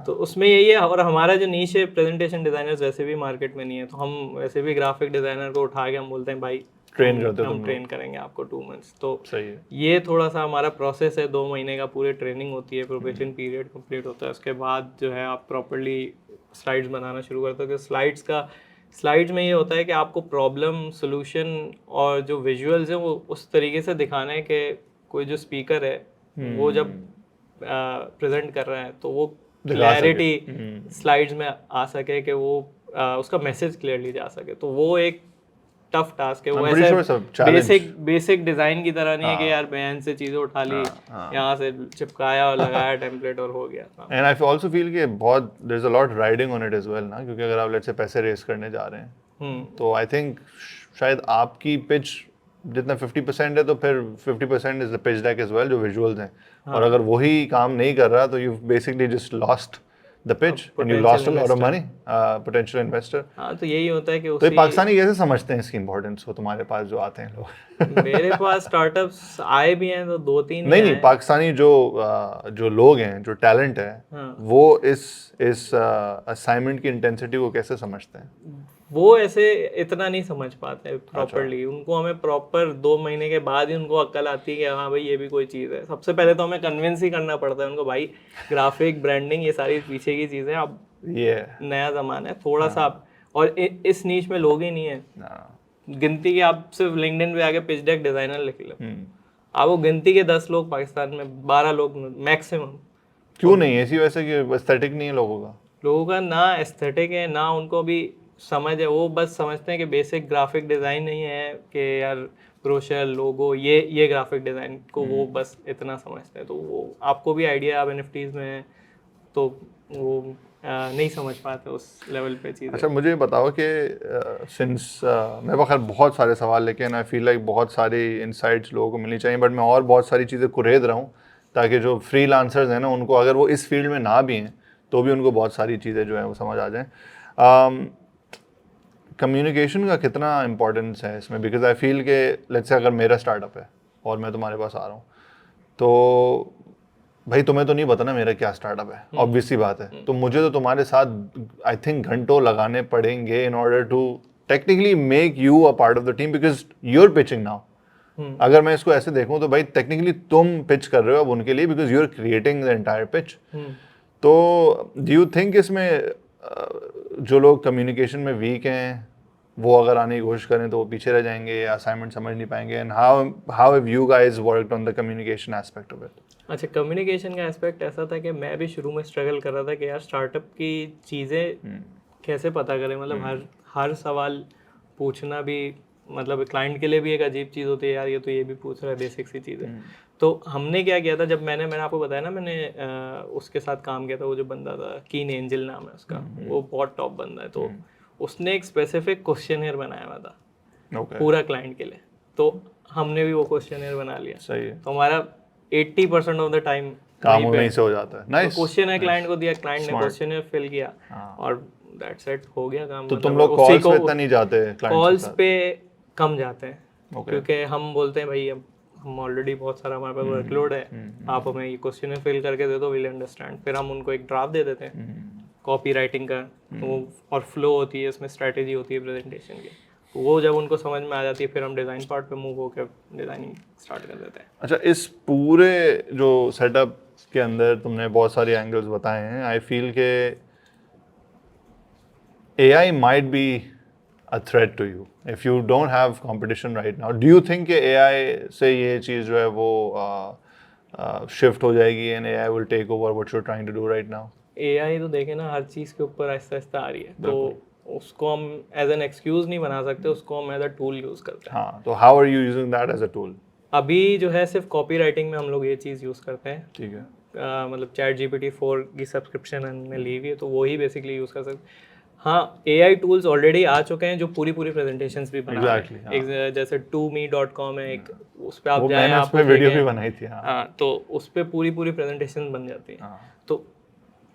तो उसमें यही है, और हमारा जो नीश है प्रेजेंटेशन डिज़ाइनर्स वैसे भी मार्केट में नहीं है, तो हम वैसे भी ग्राफिक डिज़ाइनर को उठा के हम बोलते हैं भाई हम ट्रेन करेंगे आपको 2 मंथ्स। तो सही है। ये थोड़ा सा हमारा प्रोसेस है, 2 महीने का पूरे ट्रेनिंग होती है, प्रोबेशन पीरियड कंप्लीट होता है, उसके बाद जो है आप प्रॉपर्ली स्लाइड्स बनाना शुरू करते हो। स्लाइड्स में ये होता है कि आपको प्रॉब्लम सोल्यूशन और जो विजुअल्स हैं वो उस तरीके से दिखाना है कि कोई जो स्पीकर है वो जब प्रेजेंट कर रहा है तो वो क्लैरिटी स्लाइड्स में आ सके, कि वो उसका मैसेज क्लियरली जा सके। तो वो एक टफ टास्क है, वो ऐसे बेसिक डिजाइन की तरह नहीं है कि यार बयान से चीजें उठा ली, यहाँ से चिपकाया और लगाया टेम्पलेट और हो गया। एंड आई आल्सो फील कि बहुत there is a lot riding on it as well ना, क्योंकि अगर आप लेट्स से पैसे रेस करने जा रहे हैं तो आई थिंक शायद आपकी पिच जितना 50% है तो फिर 50% is the pitch deck as well, जो विजुअल्स हैं। और अगर वही काम नहीं कर रहा तो you basically just lost the pitch and you lost a lot of money, potential investor। हाँ, तो यही होता है कि तो पाकिस्तानी कैसे समझते हैं इसकी इंपॉर्टेंस को, तुम्हारे पास जो आते हैं लोग? मेरे पास स्टार्टअप्स आए भी हैं तो 2-3 नहीं पाकिस्तानी जो लोग हैं, जो टैलेंट है, वो इस असाइनमेंट की इंटेंसिटी को कैसे समझते हैं? वो ऐसे इतना नहीं समझ पाते प्रॉपर्ली। उनको हमें प्रॉपर 2 महीने के बाद ही उनको अक्ल आती है कि हाँ भाई ये भी कोई चीज़ है। सबसे पहले तो हमें कन्विंस ही करना पड़ता है उनको, भाई ग्राफिक ब्रांडिंग ये सारी पीछे की चीज़ें, अब ये नया ज़माना है थोड़ा सा आप, और इस नीच में लोग ही नहीं है गिनती के। आप सिर्फ लिंक्डइन पे आके पिच डेक डिज़ाइनर लिख लो, आप वो गिनती के 10 लोग पाकिस्तान में, 12 लोग मैक्सिमम। क्यों नहीं? ऐसी वैसे कि एस्थेटिक नहीं है लोगों का ना एस्थेटिक है ना उनको भी समझ है। वो बस समझते हैं कि बेसिक ग्राफिक डिज़ाइन नहीं है कि यार ब्रोशर लोगो ये ग्राफिक डिज़ाइन को वो बस इतना समझते हैं। तो वो आपको भी आइडिया आप NFTs में है तो वो नहीं समझ पाते उस लेवल पे चीज़ें। अच्छा मुझे बताओ कि सिंस मेरे पास बहुत सारे सवाल, लेकिन आई फील लाइक बहुत सारी इनसाइट्स लोगों को मिलनी चाहिए, बट मैं और बहुत सारी चीज़ें कुरेद रहा हूँ ताकि जो फ्रीलांसर्स हैं ना, उनको अगर वो इस फील्ड में ना भी हैं तो भी उनको बहुत सारी चीज़ें जो हैं वो समझ आ जाएँ। कम्युनिकेशन का कितना इम्पोर्टेंस है इसमें? बिकॉज आई फील के लेट्स से अगर मेरा स्टार्टअप है और मैं तुम्हारे पास आ रहा हूँ तो भाई तुम्हें तो नहीं पता ना मेरा क्या स्टार्टअप है, ऑब्वियस सी बात है। तो मुझे तो तुम्हारे साथ आई थिंक घंटों लगाने पड़ेंगे in order to technically make you a part of the team, because you are pitching now. अगर मैं इसको ऐसे देखूँ तो भाई टेक्निकली तुम पिच कर रहे हो अब उनके लिए, because you are creating the entire pitch. तो डू यू थिंक इसमें जो लोग कम्युनिकेशन में वीक हैं वो अगर आने की कोशिश करें तो वो पीछे रह जाएंगे या असाइनमेंट समझ नहीं पाएंगे? And how have you guys worked on the communication aspect of it? अच्छा, कम्युनिकेशन का एस्पेक्ट ऐसा था कि मैं भी शुरू में स्ट्रगल कर रहा था कि यार स्टार्टअप की चीज़ें कैसे पता करें। मतलब हर सवाल पूछना भी मतलब क्लाइंट के लिए भी एक अजीब चीज़ होती है, यार ये तो ये भी पूछ रहा है बेसिक सी चीज़ें। तो हमने क्या किया था, जब मैंने आपको बताया ना मैंने उसके साथ काम किया था, वो जो बंदा था कीन एंजल नाम है उसका, वो बहुत टॉप बंदा है। तो उसने एक स्पेसिफिक क्वेश्चनर बनाया हुआ था पूरा क्लाइंट के लिए, तो हमने भी वो क्वेश्चनर बना लिया। सही है। तो हमारा 80% ऑफ द टाइम काम वहीं से हो जाता है। नाइस। क्वेश्चनर क्लाइंट को दिया, क्लाइंट ने क्वेश्चनर फिल किया और दैट्स इट, हो गया काम। तो तुम लोग कॉल्स पे इतना नहीं जाते? कॉल्स पे कम जाते हैं क्योंकि हम बोलते हैं भाई हम ऑलरेडी बहुत सारा हमारे पास वर्कलोड है, आप हमें ये क्वेश्चनर फिल करके दे दो, विल अंडरस्टैंड। फिर हम उनको एक ड्राफ्ट दे देते हैं कॉपी राइटिंग का, वो और फ्लो होती है उसमें, स्ट्रैटेजी होती है प्रेजेंटेशन की। वो जब उनको समझ में आ जाती है फिर हम डिज़ाइन पार्ट पे मूव होकर डिज़ाइनिंग स्टार्ट कर देते हैं। अच्छा, इस पूरे जो सेटअप के अंदर तुमने बहुत सारे एंगल्स बताए हैं. आई फील के AI might be a threat to you if you don't have competition right now. Do you think कि AI से ये चीज़ जो है वो shift हो जाएगी and AI will take over what you're trying to do right now? AI तो देखे ना हर चीज़ के ऊपर आहिस्ता आहिस्ता आ रही है, तो उसको हम एज एन एक्सक्यूज नहीं बना सकते, उसको हम एज अ टूल यूज़ करते हैं. हाँ, तो how are you using that as a tool? अभी जो है सिर्फ कॉपी राइटिंग में हम लोग ये चीज़ यूज़ करते हैं. ठीक है. मतलब ChatGPT 4 की सब्सक्रिप्शन हमने ली हुई है, तो वही बेसिकली यूज़ कर सकते. हाँ, AI टूल्स ऑलरेडी आ चुके हैं जो पूरी प्रेजेंटेशंस भी बना रहे हैं. एक जैसे ToMe.com है एक, उस पर आप जाएं, आप वीडियो भी बनाई थी. हाँ, तो उस पर पूरी प्रेजेंटेशन बन जाती है. तो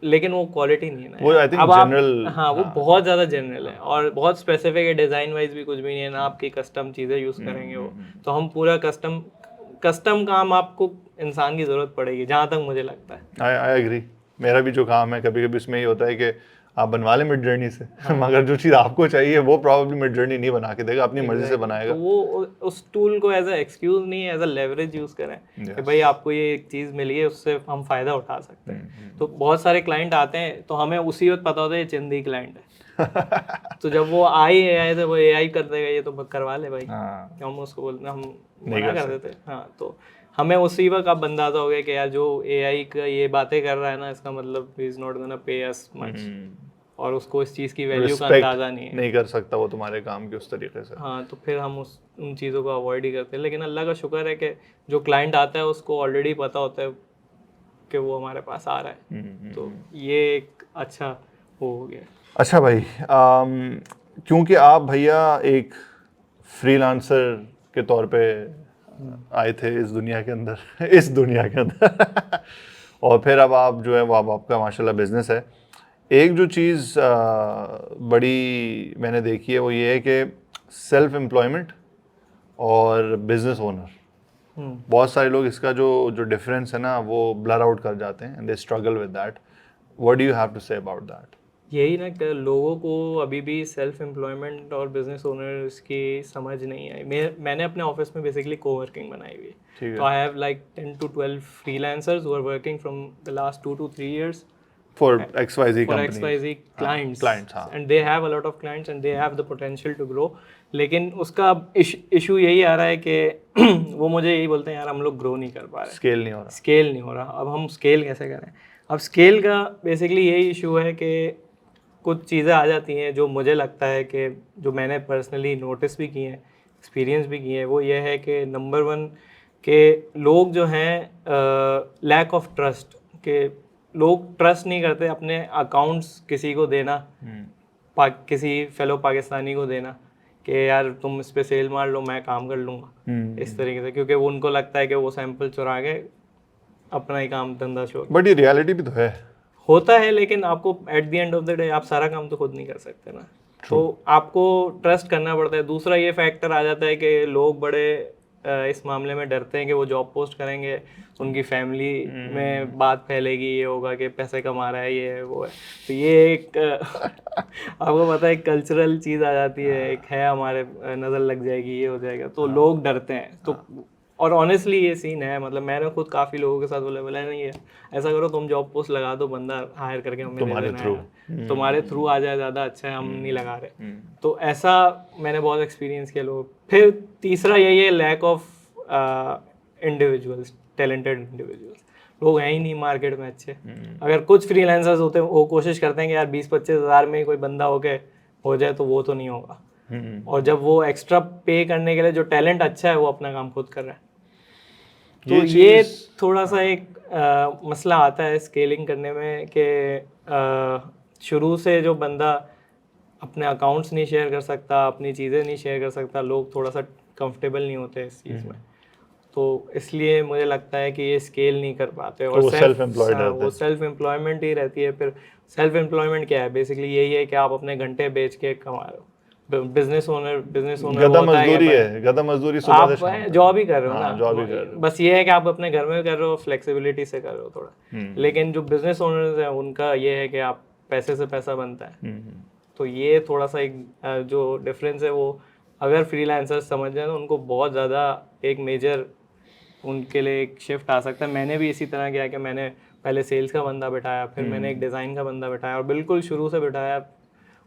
लेकिन वो क्वालिटी नहीं है ना. वो आई थिंक जनरल. हाँ, वो बहुत ज़्यादा जनरल है और बहुत स्पेसिफिक है. डिज़ाइन वाइज भी कुछ भी नहीं है ना, आपकी कस्टम चीज़ें यूज़ करेंगे वो. तो हम पूरा कस्टम काम आपको इंसान की ज़रूरत पड़ेगी, जहाँ तक मुझे लगता है. I agree. मेरा भी जो काम है कभी कभी इसमें ही होता है कि आप बनवा लें मिड जर्नी से. मगर जो चीज़ आपको चाहिए वो प्रॉब्लली मिड जर्नी नहीं बना के देगा, अपनी मर्जी से बनाएगा. तो वो उस टूल को एज अ एक्सक्यूज नहीं, एज अ लेवरेज यूज़ करें कि भाई आपको ये एक चीज़ मिली है, उससे हम फ़ायदा उठा सकते हैं. तो बहुत सारे क्लाइंट आते हैं तो हमें उसी वक्त पता होता है ये चंदी क्लाइंट है. तो जब वो आई AI से वो AI कर देगा, ये तो करवा ले भाई. हम उसको बोलते हैं, हम मना कर देते हैं. हाँ, तो हमें उसी वक्त अब अंदाजा हो गया कि यार जो AI का ये बातें कर रहा है ना, इसका मतलब he is not gonna pay us much, और उसको इस चीज़ की वैल्यू का अंदाज़ा नहीं कर सकता वो तुम्हारे काम के उस तरीके से. हाँ, तो फिर हम उन चीज़ों को अवॉइड ही करते हैं. लेकिन अल्लाह का शुक्र है कि जो क्लाइंट आता है उसको ऑलरेडी पता होता है कि वो हमारे पास आ रहा है. तो ये एक अच्छा हो गया. अच्छा भाई, क्योंकि आप भैया एक फ्रीलांसर के तौर पे आए थे इस दुनिया के अंदर और फिर अब आप जो है वो अब आपका माशाल्लाह बिजनेस है. एक जो चीज़ बड़ी मैंने देखी है वो ये है कि सेल्फ एम्प्लॉयमेंट और बिजनेस ओनर, बहुत सारे लोग इसका जो डिफरेंस है ना वो ब्लर आउट कर जाते हैं and they struggle with that. What do you have to say about that? यही ना कि लोगों को अभी भी सेल्फ एम्प्लॉयमेंट और बिजनेस ओनर्स की समझ नहीं आई. मैंने अपने ऑफिस में बेसिकली कोवर्किंग बनाई हुई है. तो I have like 10 to 12 freelancers who are working from the last 2 to 3 years for XYZ companies, for XYZ clients, and they have a lot of clients and they have the potential to grow. लेकिन उसका issue यही आ रहा है कि वो मुझे यही बोलते हैं यार हम लोग ग्रो नहीं कर पा रहे, स्केल नहीं हो रहा. अब हम स्केल कैसे करें? अब स्केल का बेसिकली यही इशू है कि कुछ चीज़ें आ जाती हैं जो मुझे लगता है कि जो मैंने पर्सनली नोटिस भी किए हैं, एक्सपीरियंस भी किए हैं, वो ये है कि नंबर 1 के लोग जो हैं लैक ऑफ ट्रस्ट, के लोग ट्रस्ट नहीं करते अपने अकाउंट्स किसी को देना, किसी फेलो पाकिस्तानी को देना कि यार तुम इस पे सेल मार लो, मैं काम कर लूँगा इस तरीके से, क्योंकि वो उनको लगता है कि वो सैंपल चुरा के अपना ही काम धंधा छोड़. बट ये रियलिटी भी तो है, होता है, लेकिन आपको at the end of the day आप सारा काम तो खुद नहीं कर सकते ना. तो आपको ट्रस्ट करना पड़ता है. दूसरा ये फैक्टर आ जाता है कि लोग बड़े इस मामले में डरते हैं कि वो जॉब पोस्ट करेंगे, उनकी फैमिली में बात फैलेगी, ये होगा कि पैसे कमा रहा है, ये है वो है. तो ये एक आपको पता है कल्चरल चीज़ आ जाती है, एक है हमारे नज़र लग जाएगी, ये हो जाएगा, तो लोग डरते हैं. तो और ऑनेस्टली ये सीन है, मतलब मैंने खुद काफ़ी लोगों के साथ बोला नहीं है ऐसा करो, तुम जॉब पोस्ट लगा दो, बंदा हायर करके हमें तुम्हारे थ्रू आ जाए, ज़्यादा अच्छा है, हम नहीं लगा रहे. तो ऐसा मैंने बहुत एक्सपीरियंस किया लोग. फिर तीसरा यही है lack of individuals, talented individuals. लोग हैं ही नहीं मार्केट में अच्छे. अगर कुछ फ्रीलांसर्स होते हैं वो कोशिश करते हैं कि यार 20-25 हज़ार में कोई बंदा हो जाए, तो वो तो नहीं होगा. और जब वो एक्स्ट्रा पे करने के लिए जो टैलेंट अच्छा है वो अपना काम खुद कर रहा है, तो ये थोड़ा सा एक मसला आता है स्केलिंग करने में कि शुरू से जो बंदा अपने अकाउंट्स नहीं शेयर कर सकता, अपनी चीज़ें नहीं शेयर कर सकता, लोग थोड़ा सा कंफर्टेबल नहीं होते इस चीज़ में. तो इसलिए मुझे लगता है कि ये स्केल नहीं कर पाते. और वो सेल्फ एम्प्लॉयमेंट ही रहती है. फिर सेल्फ एम्प्लॉयमेंट क्या है? बेसिकली यही है कि आप अपने घंटे बेच के कमा रहे हो. बिजनेस ओनर गधा मजदूरी आप जॉब ही कर रहे हो ना, जॉब ही कर रहे हो. बस ये है कि आप अपने घर में कर रहे हो, फ्लेक्सिबिलिटी से कर रहे हो थोड़ा. लेकिन जो बिजनेस ओनर्स हैं उनका ये है कि आप पैसे से पैसा बनता है. तो ये थोड़ा सा एक जो डिफरेंस है वो अगर फ्रीलांसर्स समझ जाए तो उनको बहुत ज़्यादा एक मेजर उनके लिए एक शिफ्ट आ सकता है। मैंने भी इसी तरह किया कि मैंने पहले सेल्स का बंदा बिठाया, फिर मैंने एक डिज़ाइन का बंदा बिठाया और बिल्कुल शुरू से बिठाया,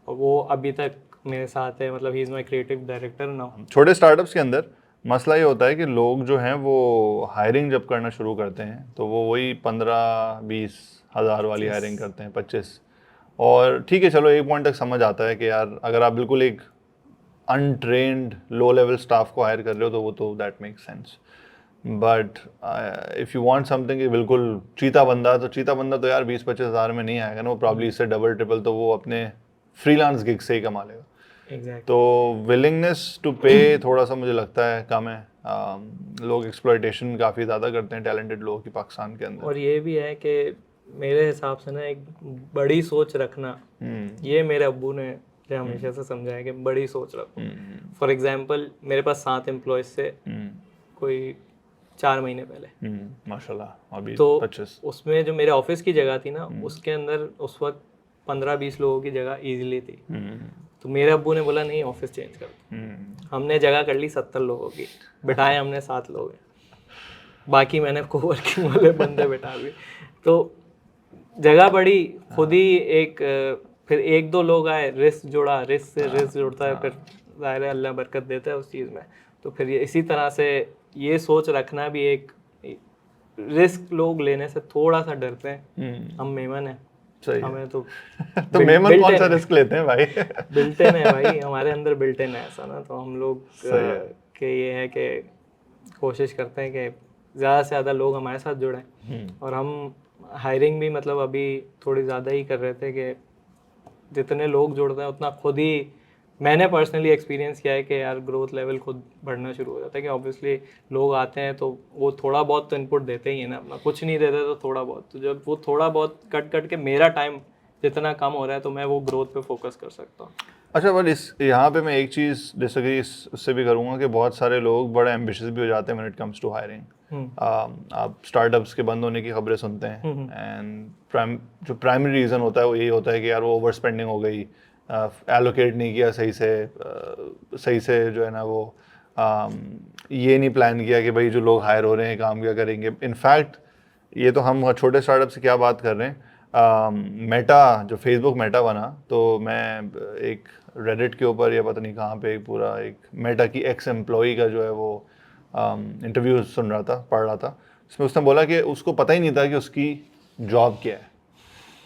और वो अभी तक मेरे साथ है। मतलब he is my creative director now. छोटे स्टार्टअप्स के अंदर मसला ये होता है कि लोग जो हैं वो हायरिंग जब करना शुरू करते हैं तो वो वही 15-20 हज़ार वाली हायरिंग करते हैं, 25। और ठीक है, चलो एक पॉइंट तक समझ आता है कि यार अगर आप बिल्कुल एक अनट्रेंड लो लेवल स्टाफ को हायर कर रहे हो तो वो तो that makes sense. But if you want something कि बिल्कुल चीता बंदा, तो चीता बंदा तो यार 20-25 हज़ार में नहीं आएगा ना, वो प्रॉब्ली इससे डबल ट्रिपल तो वो अपने फ्रीलांस गिग से ही कमा लेगा। एग्जैक्ट। तो विलिंगनेस टू पे थोड़ा सा मुझे लगता है कम है। लोग एक्सप्लॉयटेशन काफ़ी ज़्यादा करते हैं टैलेंटेड लोगों की पाकिस्तान के अंदर। और ये भी है कि मेरे हिसाब से ना एक बड़ी सोच रखना, ये मेरे अब्बू ने मुझे हमेशा से समझाया कि बड़ी सोच रखो। फॉर एग्जांपल मेरे पास 7 एम्प्लॉयज़ से कोई 4 महीने पहले, माशाल्लाह अभी तो 25। उसमें जो मेरे ऑफिस की जगह थी ना, उसके अंदर उस वक्त 15-20 लोगों की जगह इजीली थी। तो मेरे अब्बू ने बोला नहीं, ऑफिस चेंज कर दो। हमने जगह कर ली 70 लोगों की, बिठाए हमने 7 लोग हैं, बाकी मैंने कोवर्किंग वाले बंदे बिठा दिए। तो जगह बड़ी खुद ही एक, फिर 1-2 लोग आए, रिस्क जुड़ा, रिस्क से रिस्क जुड़ता है, फिर ज़ाहिर है अल्लाह बरकत देता है उस चीज़ में। तो फिर ये इसी तरह से ये सोच रखना भी एक रिस्क, लोग लेने से थोड़ा सा डरते हैं। हम मेमन हैं, सही हमें तो तो मेमन कौन सा रिस्क लेते हैं भाई? बिल्टन है भाई, हमारे अंदर बिल्टन है ऐसा ना। तो हम लोग सही है। के ये है कि कोशिश करते हैं कि ज़्यादा से ज़्यादा लोग हमारे साथ जुड़ें। और हम हायरिंग भी मतलब अभी थोड़ी ज़्यादा ही कर रहे थे कि जितने लोग जुड़ते हैं उतना खुद ही, मैंने पर्सनली एक्सपीरियंस किया है कि यार ग्रोथ लेवल खुद बढ़ना शुरू हो जाता है। कि ऑब्वियसली लोग आते हैं तो वो थोड़ा बहुत तो इनपुट देते ही है ना अपना, कुछ नहीं देते तो थोड़ा बहुत। तो जब वो थोड़ा बहुत कट के मेरा टाइम जितना कम हो रहा है तो मैं वो ग्रोथ पे फोकस कर सकता हूँ। अच्छा, बट इस यहाँ पे मैं एक चीज़ डिसएग्री इससे भी करूँगा कि बहुत सारे लोग बड़े एम्बिशियस भी हो जाते हैं when it comes to hiring. आप स्टार्टअप्स के बंद होने की खबरें सुनते हैं एंड जो प्राइमरी रीज़न होता है वो यही होता है कि यार वो ओवर स्पेंडिंग हो गई, एलोकेट नहीं किया सही से जो है ना वो ये नहीं प्लान किया कि भाई जो लोग हायर हो रहे हैं काम क्या करेंगे। इनफैक्ट ये तो हम छोटे स्टार्टअप से क्या बात कर रहे हैं, मेटा जो फेसबुक मेटा बना, तो मैं एक रेडिट के ऊपर या पता नहीं कहाँ पे पूरा एक मेटा की एक्स एम्प्लॉई का जो है वो इंटरव्यू पढ़ रहा था। उसमें उसने बोला कि उसको पता ही नहीं था कि उसकी जॉब क्या है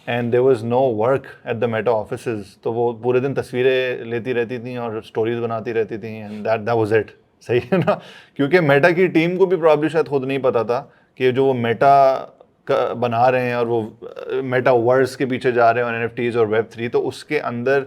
and there was no work at the Meta offices. तो वो पूरे दिन तस्वीरें लेती रहती थी और स्टोरीज बनाती रहती थी एंड दैट वाज इट। सही है ना, क्योंकि मेटा की टीम को भी प्रॉब्लम शायद खुद नहीं पता था कि जो वो मेटा बना रहे हैं और वो मेटा वर्ड्स के पीछे जा रहे हैं और NFTs और Web3, तो उसके अंदर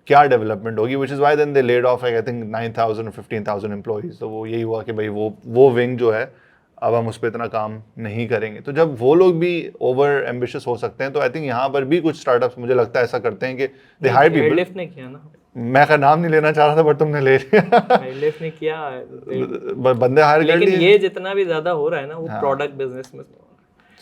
क्या डेवलपमेंट होगी, which is why then they laid off I think 9,000 or 15,000 employees. तो वो यही हुआ कि भाई वो विंग जो है अब हम उस पर इतना काम नहीं करेंगे। तो जब वो लोग भी ओवर एम्बिशियस हो सकते हैं तो आई थिंक यहाँ पर भी कुछ स्टार्टअप्स मुझे लगता है ऐसा करते हैं कि दे हायर पीपल। एयरलिफ्ट ने किया ना, मैं का नाम नहीं लेना चाह रहा था बट तुमने ले लिया। एयरलिफ्ट ने किया, बंदे हायर कर लेकिन लिए। ये जितना भी ज्यादा हो रहा है ना वो प्रोडक्ट बिजनेस में,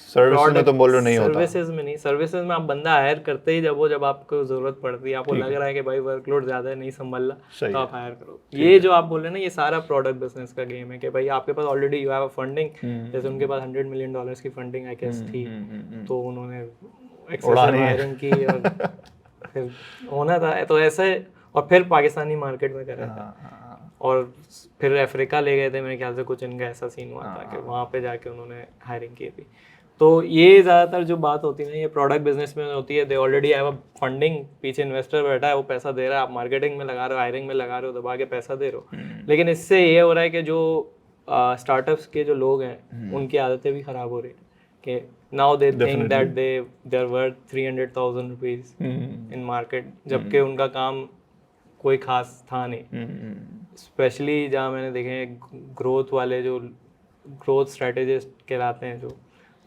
सर्विस में तो बोल रहे नहीं होता। सर्विसेज में नहीं, सर्विसेज में आप बंदा हायर करते ही जब आपको जरूरत पड़ती है, आपको लग रहा है कि भाई वर्कलोड ज्यादा है, नहीं संभल रहा, तो आप हायर करो। ये जो आप बोल रहे हैं ना, ये सारा प्रोडक्ट बिजनेस का गेम है कि भाई आपके पास already you have a funding. जैसे उनके पास $100 मिलियन की फंडिंग आई गेस थी, तो उन्होंने एक्सेसिव हायरिंग की और फिर होना था तो ऐसे, और फिर पाकिस्तानी मार्केट में कर रहे थे और फिर अफ्रीका ले गए थे मेरे ख्याल से, कुछ इनका ऐसा सीन हुआ था कि वहाँ पे जाके उन्होंने हायरिंग की थी। तो ये ज़्यादातर जो बात होती है ना, ये प्रोडक्ट बिजनेस में होती है। They already have a funding, पीछे इन्वेस्टर बैठा है, वो पैसा दे रहा है, आप मार्केटिंग में लगा रहे हो, हायरिंग में लगा रहे हो, दबा के पैसा दे रहे हो। लेकिन इससे ये हो रहा है कि जो स्टार्टअप्स के जो लोग हैं उनकी आदतें भी ख़राब हो रही हैं कि now they think that they are worth 300,000 rupees in market, जबकि उनका काम कोई खास था नहीं। स्पेशली जहाँ मैंने देखे ग्रोथ वाले, जो ग्रोथ स्ट्रेटेजिस्ट कहलाते हैं जो,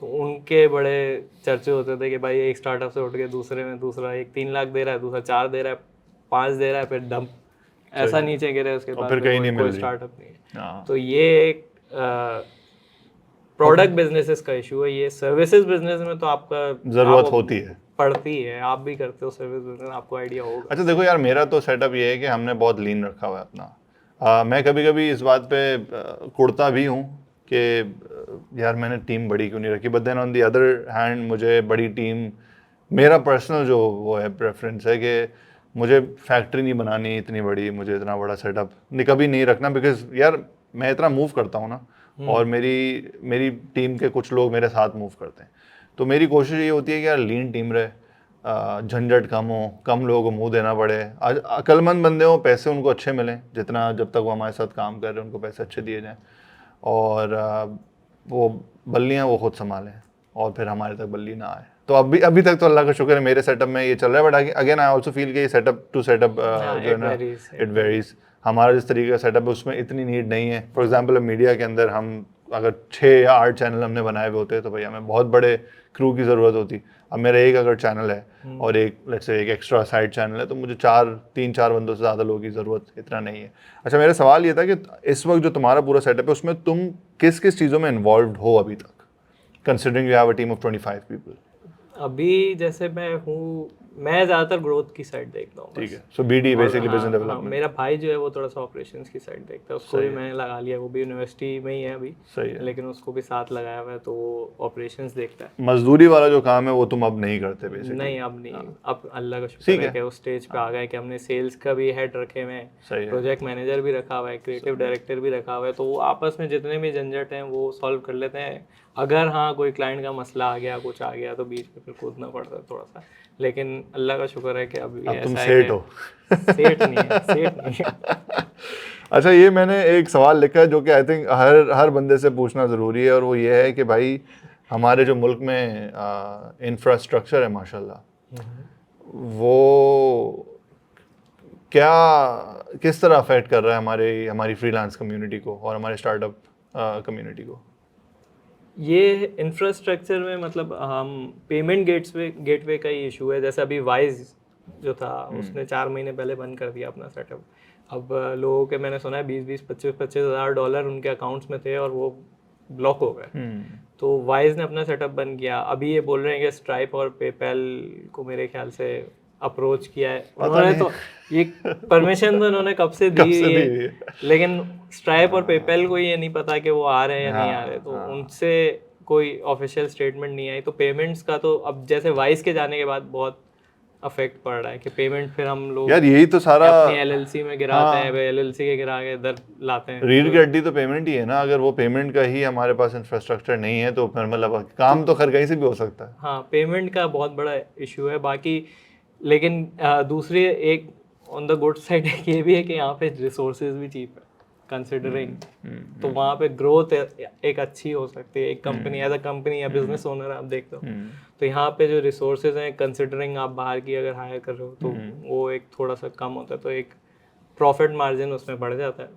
तो उनके बड़े चर्चे होते थे कि भाई एक स्टार्टअप से उठ के दूसरे में, दूसरा 1-3 लाख दे रहा है, दूसरा 4 दे रहा है, 5 दे रहा है, फिर डंप ऐसा नीचे गिरे, उसके बाद फिर कहीं नहीं कोई स्टार्टअप नहीं है। तो ये एक प्रोडक्ट बिजनेसेस का इशू है। ये सर्विसेज बिजनेस में तो आपका जरूरत होती है, पड़ती है, आप भी करते हो सर्विस बिजनेस, आपको आइडिया होगा। अच्छा देखो यार, मेरा तो सेटअप ये है कि हमने बहुत लीन रखा हुआ है अपना। मैं कभी कभी इस बात पे कुड़ता भी हूँ कि यार मैंने टीम बड़ी क्यों नहीं रखी, but then on the other hand मुझे बड़ी टीम, मेरा पर्सनल जो वो है प्रेफरेंस है कि मुझे फैक्ट्री नहीं बनानी इतनी बड़ी, मुझे इतना बड़ा सेटअप कभी नहीं रखना, बिकॉज यार मैं इतना मूव करता हूँ ना, और मेरी टीम के कुछ लोग मेरे साथ मूव करते हैं, तो मेरी कोशिश ये होती है कि यार लीन टीम रहे, झंझट कम हो, कम लोगों को मुंह देना पड़े, अक्लमंद बंदे हो, पैसे उनको अच्छे मिलें, जितना जब तक वो हमारे साथ काम कर रहे हैं उनको पैसे अच्छे दिए जाएं, और वो बल्लियाँ वो खुद संभालें, और फिर हमारे तक बल्ली ना आए। तो अभी तक तो अल्लाह का शुक्र है मेरे सेटअप में ये चल रहा है, but again I also feel कि सेटअप टू सेटअप जो है ना इट वेरीज। हमारा जिस तरीके का सेटअप है उसमें इतनी नीड नहीं है। फॉर एग्जांपल मीडिया के अंदर हम अगर 6 या 8 चैनल हमने बनाए हुए होते तो भाई हमें बहुत बड़े क्रू की ज़रूरत होती। अब मेरा एक अगर चैनल है और एक लेट्स से एक एक्स्ट्रा साइड चैनल है, तो मुझे 3-4 बंदों से ज़्यादा लोगों की ज़रूरत इतना नहीं है। अच्छा, मेरा सवाल ये था कि इस वक्त जो तुम्हारा पूरा सेटअप है उसमें तुम किस किस चीज़ों में इन्वॉल्व हो अभी तक, considering you have a team of 25 people? अभी जैसे मैं ज़्यादातर ग्रोथ की साइड देखता हूँ। ठीक है, सो बीडी बेसिकली बिजनेस डेवलपमेंट। मेरा भाई जो है वो थोड़ा सा ऑपरेशंस की साइड देखता है, उसको भी मैंने लगा लिया, वो भी यूनिवर्सिटी में ही है अभी। सही है, लेकिन उसको भी साथ लगाया हुआ है, तो वो ऑपरेशंस देखता है। मजदूरी वाला जो काम है वो तुम अब नहीं करते बेसिकली? नहीं, अब नहीं। अब अल्लाह का शुक्र है कि उस स्टेज पे आ गए कि हमने सेल्स का भी हेड रखे हुए हैं, प्रोजेक्ट मैनेजर भी रखा हुआ है, क्रिएटिव डायरेक्टर भी रखा हुआ है, तो वो आपस में जितने भी झंझट हैं वो सॉल्व कर लेते हैं। अगर हाँ कोई क्लाइंट का मसला आ गया, कुछ आ गया, तो बीच में फिर कूदना पड़ता है थोड़ा सा। लेकिन अल्लाह का शुक्र है कि अभी ऐसा तुम है सेठ कि हो। सेठ नहीं है। अच्छा, ये मैंने एक सवाल लिखा है जो कि आई थिंक हर बंदे से पूछना ज़रूरी है, और वो ये है कि भाई हमारे जो मुल्क में इंफ्रास्ट्रक्चर है माशाल्लाह, वो क्या किस तरह अफेक्ट कर रहा है हमारी फ्रीलांस कम्युनिटी को और हमारे स्टार्टअप कम्युनिटी को? ये इंफ्रास्ट्रक्चर में मतलब हम पेमेंट गेटवे का ही इशू है। जैसे अभी वाइज जो था उसने 4 महीने पहले बंद कर दिया अपना सेटअप। अब लोगों के मैंने सुना है 20-25 हज़ार डॉलर उनके अकाउंट्स में थे और वो ब्लॉक हो गए। तो वाइज ने अपना सेटअप बंद किया। अभी ये बोल रहे हैं कि स्ट्राइप और पेपैल को मेरे ख्याल से अप्रोच किया है उन्होंने, तो ये परमिशन तो उन्होंने कब से दी हुई है, लेकिन स्ट्राइप और पेपैल को ये नहीं पता कि वो आ रहे हैं या नहीं आ रहे, तो उनसे कोई ऑफिशियल स्टेटमेंट नहीं आई। तो पेमेंट्स का तो अब जैसे वाइस के जाने के बाद बहुत अफेक्ट पड़ रहा है कि पेमेंट फिर हम लोग यार यही तो सारा अपनी एलएलसी में गिराते हैं, एलएलसी के गिरा के इधर लाते हैं। रीढ़ की हड्डी तो पेमेंट ही है ना। अगर वो पेमेंट का ही हमारे पास इंफ्रास्ट्रक्चर नहीं है तो फिर मतलब काम तो खैर कहीं से भी हो सकता है। हाँ, पेमेंट का बहुत बड़ा इशू है। बाकी लेकिन दूसरी एक ऑन द गुड साइड ये भी है कि यहाँ पे रिसोर्सेज भी चीप है कंसिडरिंग, तो वहाँ पे ग्रोथ एक अच्छी हो सकती है। एक कंपनी एज अ कंपनी या बिजनेस ओनर आप देखते हो तो यहाँ पे जो रिसोर्सेज हैं कंसिडरिंग आप बाहर की अगर हायर कर रहे हो तो वो एक थोड़ा सा कम होता है, तो एक प्रॉफिट मार्जिन उसमें बढ़ जाता है।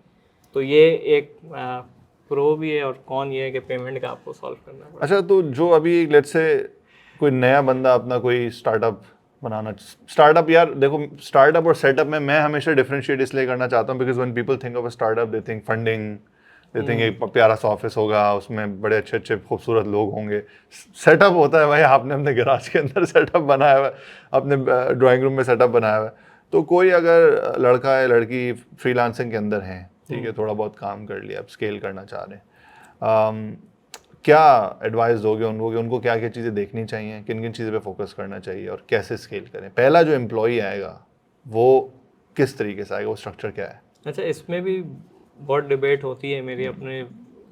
तो ये एक प्रो भी है और कॉन ये है कि पेमेंट का आपको सॉल्व करना पड़ेगा। अच्छा, तो जो अभी लेट्स से कोई नया बंदा अपना कोई स्टार्टअप यार देखो, स्टार्टअप और सेटअप में मैं हमेशा डिफरेंशिएट इसलिए करना चाहता हूँ because when people think of a startup they think funding, they think एक प्यारा सा ऑफिस होगा, उसमें बड़े अच्छे खूबसूरत लोग होंगे। सेटअप होता है भाई आपने अपने गैराज के अंदर सेटअप बनाया हुआ है, अपने ड्राइंग रूम में सेटअप बनाया हुआ है। तो कोई अगर लड़का या लड़की फ्रीलांसिंग के अंदर है, ठीक है, थोड़ा बहुत काम कर लिया, अब स्केल करना चाह रहे हैं, क्या एडवाइस दोगे उनको कि उनको क्या क्या चीज़ें देखनी चाहिए, किन किन चीज़ों पे फोकस करना चाहिए और कैसे स्केल करें? पहला जो एम्प्लॉई आएगा वो किस तरीके से आएगा, वो स्ट्रक्चर क्या है? अच्छा, इसमें भी बहुत डिबेट होती है मेरी अपने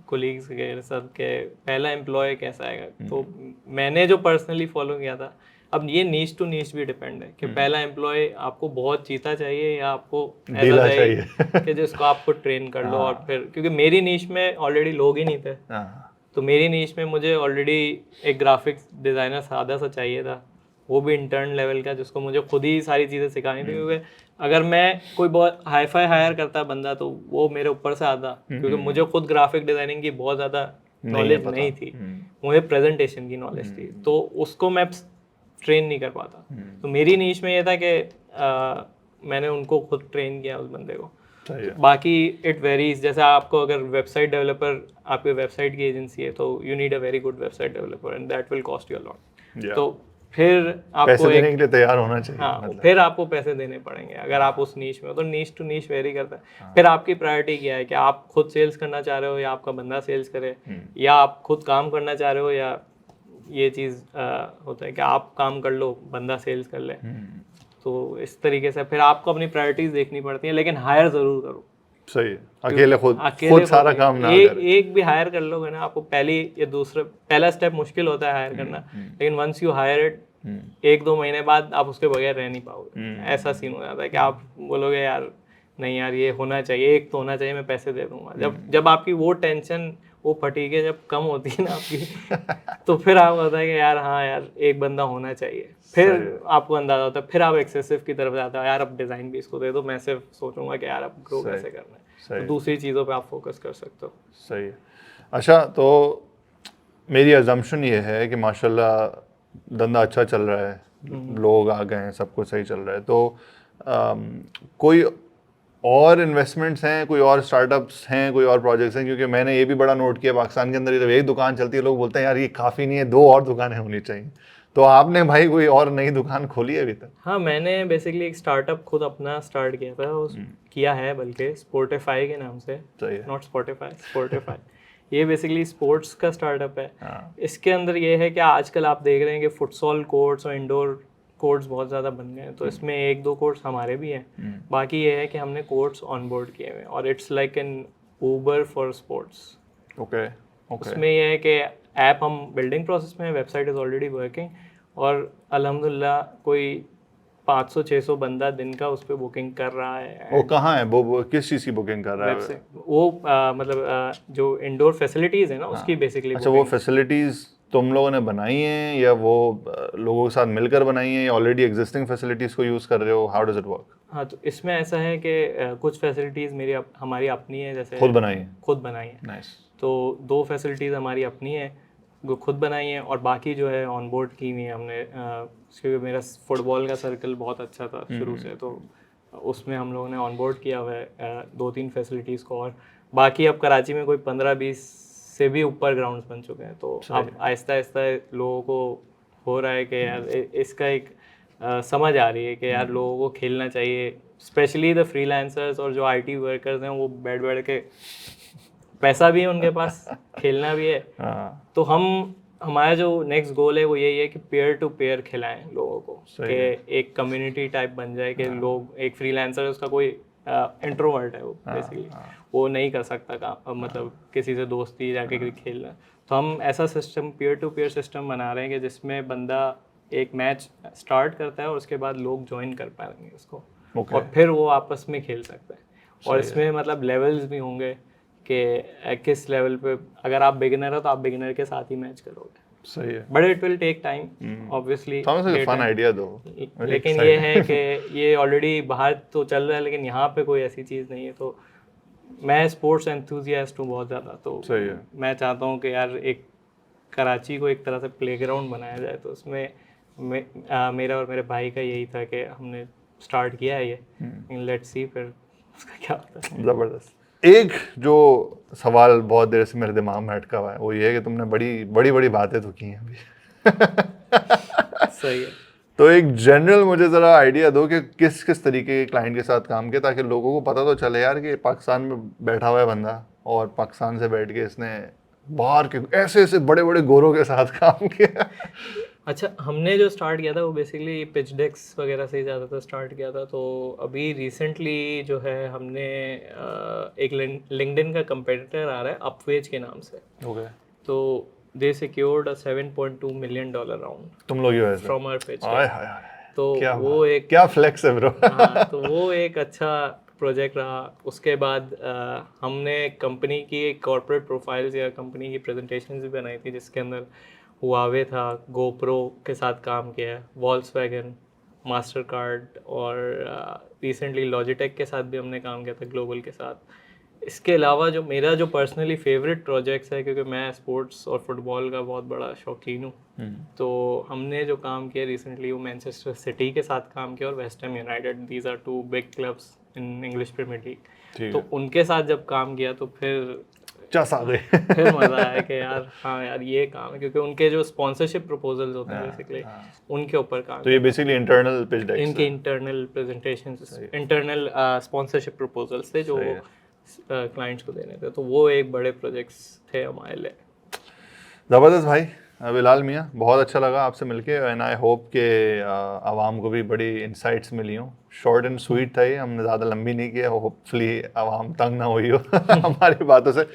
कोलीग्स के साथ के पहला एम्प्लॉय कैसा आएगा। तो मैंने जो पर्सनली फॉलो किया था, अब ये नीच टू नीच भी डिपेंड है कि पहला एम्प्लॉय आपको बहुत चीता चाहिए या आपको ऐसा चाहिए कि जिसको आपको ट्रेन कर लो और फिर, क्योंकि मेरी नीच में ऑलरेडी लोग ही नहीं थे, तो मेरी नीच में मुझे ऑलरेडी एक ग्राफिक्स डिज़ाइनर सादा सा चाहिए था, वो भी इंटर्न लेवल का, जिसको मुझे खुद ही सारी चीज़ें सिखानी थी। क्योंकि अगर मैं कोई बहुत हाईफाई हायर करता बंदा तो वो मेरे ऊपर से आता, क्योंकि मुझे खुद ग्राफिक डिज़ाइनिंग की बहुत ज़्यादा नॉलेज नहीं थी, मुझे प्रेजेंटेशन की नॉलेज थी, तो उसको मैं ट्रेन नहीं कर पाता। तो मेरी नीच में ये था कि मैंने उनको खुद ट्रेन किया उस बंदे को। बाकी इट वेरीज, जैसे आपको अगर वेबसाइट डेवलपर, आपके वेबसाइट की एजेंसी है तो you need a very good website developer and that will cost you a lot. तो फिर पैसे आपको देने के लिए तैयार होना चाहिए। हाँ मतलब फिर आपको पैसे देने पड़ेंगे अगर आप उस नीश में हो, तो नीश टू नीश वेरी करता है। फिर आपकी प्रायोरिटी क्या है कि आप खुद सेल्स करना चाह रहे हो या आपका बंदा सेल्स करे, या आप खुद काम करना चाह रहे हो, या ये चीज़ होता है कि आप काम कर लो बंदा सेल्स कर ले। तो इस तरीके से फिर आपको अपनी प्रायोरिटीज देखनी पड़ती है, लेकिन हायर ज़रूर करो। सही है, अकेले खुद अकेले सारा काम ना करें। एक भी हायर कर लोगे ना, आपको पहला स्टेप मुश्किल होता है हायर करना, लेकिन वंस यू हायर इट, 1-2 महीने बाद आप उसके बगैर रह नहीं पाओगे। ऐसा सीन हो जाता है कि आप बोलोगे यार नहीं यार ये होना चाहिए, एक तो होना चाहिए, मैं पैसे दे दूंगा। जब आपकी वो टेंशन, वो फटीगे जब कम होती है ना आपकी, तो फिर आपको होता है कि यार हाँ यार एक बंदा होना चाहिए। फिर आपको अंदाजा होता है, फिर आप एक्सेसिव की तरफ जाते हो, यार अब डिज़ाइन भी इसको दे दो, मैं सिर्फ सोचूंगा कि यार अब ग्रो कैसे करना है, तो दूसरी चीज़ों पे आप फोकस कर सकते हो। सही है। अच्छा, तो मेरी अजम्पशन ये है कि माशाल्लाह धंधा अच्छा चल रहा है, लोग आ गए हैं, सब कुछ सही चल रहा है, तो कोई और इन्वेस्टमेंट्स हैं, कोई और स्टार्टअप्स हैं, कोई और प्रोजेक्ट्स हैं? क्योंकि मैंने ये भी बड़ा नोट किया, पाकिस्तान के अंदर जब एक दुकान चलती है लोग बोलते हैं यार ये काफ़ी नहीं है, 2 और दुकानें होनी चाहिए। तो आपने भाई कोई और नई दुकान खोली है अभी तक? हाँ, मैंने बेसिकली एक स्टार्टअप खुद अपना स्टार्ट किया था, किया है बल्कि स्पोर्टिफाई के नाम से, नॉट स्पॉटिफाई, स्पोर्टिफाई। ये बेसिकली स्पोर्ट्स का स्टार्टअप है। इसके अंदर ये है कि आजकल आप देख रहे हैं कि फुटसॉल कोर्ट्स और इंडोर कोर्ट्स बहुत ज़्यादा बन गए हैं, तो इसमें 1-2 कोर्ट्स हमारे भी हैं। बाकी ये है कि हमने कोर्ट्स ऑनबोर्ड किए हुए हैं, और it's like an Uber for sports. Okay. उसमें ये है कि ऐप हम बिल्डिंग प्रोसेस में है, वेबसाइट इज़ ऑलरेडी वर्किंग, और अल्हम्दुलिल्लाह कोई 500-600 बंदा दिन का उस पर बुकिंग कर रहा है। वो कहाँ है, वो किस चीज़ की बुकिंग कर रहा है? वो मतलब जो इंडोर फैसिलिटीज़ है ना उसकी बेसिकली। अच्छा, वो फैसिलिटीज़ तुम लोगों ने बनाई हैं या वो लोगों के साथ मिलकर बनाई हैं, या ऑलरेडी एग्जिस्टिंग फैसिलिटीज़ को यूज़ कर रहे हो? How does it work? हाँ, तो इसमें ऐसा है कि कुछ फैसिलिटीज़ हमारी अपनी है, जैसे खुद बनाई है? खुद बनाई है। नाइस। तो 2 फैसिलिटीज़ हमारी अपनी है, वो खुद बनाई है, और बाकी जो है ऑन बोर्ड की हुई है हमने, क्योंकि मेरा फुटबॉल का सर्कल बहुत अच्छा था शुरू से, तो उसमें हम लोगों ने ऑन बोर्ड किया हुआ है 2-3 फैसिलिटीज़ को, और बाकी अब कराची में कोई 15-20 से भी ऊपर ग्राउंड्स बन चुके हैं। तो अब आहिस्ता आहिस्ता लोगों को हो रहा है कि यार इसका एक समझ आ रही है कि यार लोगों को खेलना चाहिए, स्पेशली द फ्रीलांसर्स और जो IT वर्कर्स हैं, वो बैठ बैठ के पैसा भी है उनके पास, खेलना भी है। तो हमारा जो नेक्स्ट गोल है वो यही है कि पेयर टू पेयर खिलाएं लोगों को, कि एक कम्युनिटी टाइप बन जाए, कि लोग, एक फ्रीलांसर उसका कोई इंट्रोवर्ट है वो बेसिकली, वो नहीं कर सकता काम, मतलब किसी से दोस्ती जाके खेलना। तो हम ऐसा system, pair to pair system बना रहे हैं कि जिसमें बंदा एक मैच स्टार्ट करता है और उसके बाद लोग ज्वाइन कर पाएंगे उसको, और फिर वो आपस में खेल सकते हैं। और इसमें मतलब लेवल्स भी होंगे कि किस लेवल पे, अगर आप बिगिनर हो तो आप बिगिनर के साथ ही मैच करोगे। सही है, but it will take time obviously. Fun idea दो, लेकिन ये है कि ये ऑलरेडी बाहर तो चल रहा है, लेकिन यहाँ पे कोई ऐसी चीज़ नहीं है। तो मैं स्पोर्ट्स एंथुजियास्ट हूँ बहुत ज़्यादा, तो सही है। मैं चाहता हूँ कि यार एक कराची को एक तरह से प्लेग्राउंड बनाया जाए। तो उसमें मेरा और मेरे भाई का यही था कि हमने स्टार्ट किया है ये, लेट्स सी फिर उसका क्या होता है। ज़बरदस्त। एक जो सवाल बहुत देर से मेरे दिमाग में अटका हुआ है वो ये है कि तुमने बड़ी बड़ी बातें तो की हैं अभी। सही है। तो एक जनरल मुझे ज़रा आइडिया दो कि किस किस तरीके के क्लाइंट के साथ काम किया, ताकि लोगों को पता तो चले यार कि पाकिस्तान में बैठा हुआ है बंदा, और पाकिस्तान से बैठ के इसने बाहर के ऐसे ऐसे बड़े बड़े गोरों के साथ काम किया। अच्छा, हमने जो स्टार्ट किया था वो बेसिकली पिच डेक्स वगैरह से ही ज़्यादातर स्टार्ट किया था। तो अभी रिसेंटली जो है हमने एक लिंक्डइन का कंपेटिटर आ रहा है अपवेज के नाम से। ओके। तो दे सिक्योर्ड अ $7.2 मिलियन राउंड तुम लोग ही फ्रॉम आवर पिच। तो वो एक क्या फ्लेक्स है ब्रो। हाँ, तो वो एक अच्छा प्रोजेक्ट रहा। उसके बाद हमने कंपनी की कॉर्पोरेट प्रोफाइल्स या कंपनी की प्रेजेंटेशंस भी बनाई थी, जिसके अंदर हुआवे था, गोप्रो के साथ काम किया है, वॉल्क्सवैगन, मास्टर कार्ड, और रिसेंटली लॉजिटेक के साथ भी हमने काम किया था, ग्लोबल के साथ। इसके अलावा जो मेरा जो पर्सनली फेवरेट प्रोजेक्ट्स है, क्योंकि मैं स्पोर्ट्स और फुटबॉल का बहुत बड़ा शौकीन हूँ, तो हमने जो काम किया रिसेंटली वो मैनचेस्टर सिटी के साथ काम किया और West Ham United. These are 2 big clubs in English Premier League. तो उनके साथ जब काम किया तो फिर चस आ गए। फिर मजा आया कि यार हाँ यार ये काम है, क्योंकि उनके जो स्पॉन्सरशिप प्रपोजल्स होते हैं बेसिकली उनके ऊपर काम तो ये बेसिकली इंटरनल पिच डेक्स इनके internal presentations, internal sponsorship proposals थे जो क्लाइंट्स को देने थे, तो वो एक बड़े प्रोजेक्ट्स थे हमारे लिए। ज़बरदस्त भाई बिलाल मियाँ, बहुत अच्छा लगा आपसे मिलके एंड आई होप के आवाम को भी बड़ी इंसाइट्स मिली हों। शॉर्ट एंड स्वीट था ये, हमने ज़्यादा लंबी नहीं किया, होपफुली आवाम तंग ना हुई हो हमारी बातों से।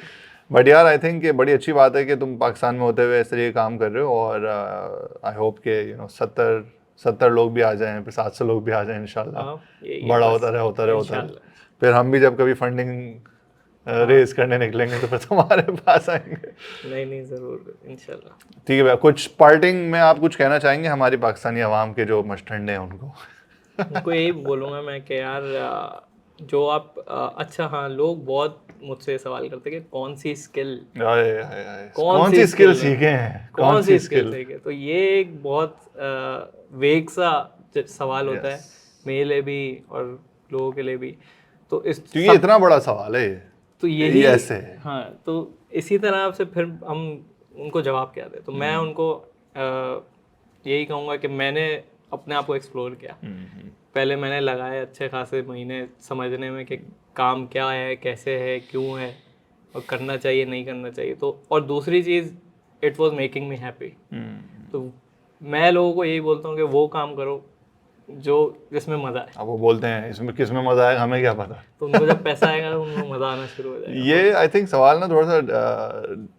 बट यार आई थिंक ये बड़ी अच्छी बात है कि तुम पाकिस्तान में होते हुए इस तरीके काम कर रहे हो, और आई होप के 70 लोग भी आ जाएं, फिर 700 लोग भी आ जाएं इंशाल्लाह। बड़ा होता रहे। फिर हम भी जब कभी फंडिंग रेस करने निकलेंगे तो फिर तुम्हारे पास आएंगे। नहीं ज़रूर इंशाल्लाह। ठीक है भैया, कुछ पार्टिंग में आप कुछ कहना चाहेंगे हमारी पाकिस्तानी आवाम के जो मस्टंडे हैं उनको यही बोलूँगा मैं कि यार जो आप अच्छा हाँ, लोग बहुत मुझसे सवाल करते हैं कि कौन सी स्किल सीखे हैं, कौन सी स्किल सीखे, तो ये एक बहुत वेग सा सवाल होता है मेरे लिए भी और लोगों के लिए भी। तो ये इतना बड़ा सवाल है, तो यही ऐसे हाँ, तो इसी तरह से फिर हम उनको जवाब क्या दें, तो मैं उनको यही कहूँगा कि मैंने अपने आप को एक्सप्लोर किया। पहले मैंने लगाए अच्छे खासे महीने समझने में कि काम क्या है, कैसे है, क्यों है, और करना चाहिए नहीं करना चाहिए। तो और दूसरी चीज़, it was making me happy. तो मैं लोगों को यही बोलता हूँ कि वो काम करो जो जिसमें मज़ा है। अब वो बोलते हैं इसमें किस में मज़ा आएगा, हमें क्या पता। तो उनको जब पैसा आएगा तो उनको मज़ा आना शुरू हो जाएगा। ये आई थिंक सवाल ना थोड़ा सा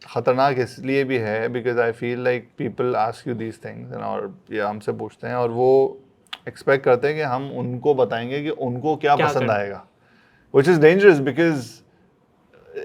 ख़तरनाक इसलिए भी है because I feel like people ask you these things और ये हमसे पूछते हैं और वो एक्सपेक्ट करते हैं कि हम उनको बताएंगे कि उनको क्या पसंद आएगा, विच इज़ डेंजरस बिकॉज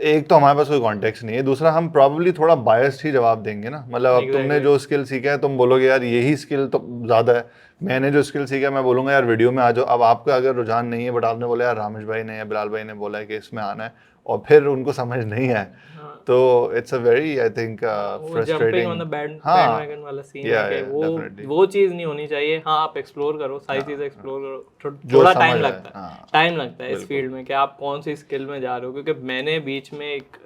एक तो हमारे पास कोई कॉन्टेक्स्ट नहीं है, दूसरा हम प्रॉब्ली थोड़ा बायस्ड ही जवाब देंगे ना। मतलब अब तुमने जो स्किल सीखा है तुम बोलोगे यार यही स्किल तो ज़्यादा है, मैंने जो स्किल सीखा मैं बोलूँगा यार वीडियो में आ जाओ। अब आपका अगर रुझान नहीं है बट आपने बोला यार रामेश भाई ने या बिलाल भाई ने बोला है कि इसमें आना है और फिर उनको समझ नहीं है, तो it's a very I think frustrating bandwagon वाला सीन है कि वो चीज़ नहीं होनी चाहिए। हाँ, आप एक्सप्लोर करो, सारी चीज़ें एक्सप्लोर करो, थोड़ा टाइम लगता है इस फील्ड में कि आप कौन सी स्किल में जा रहे हो। क्योंकि मैंने बीच में एक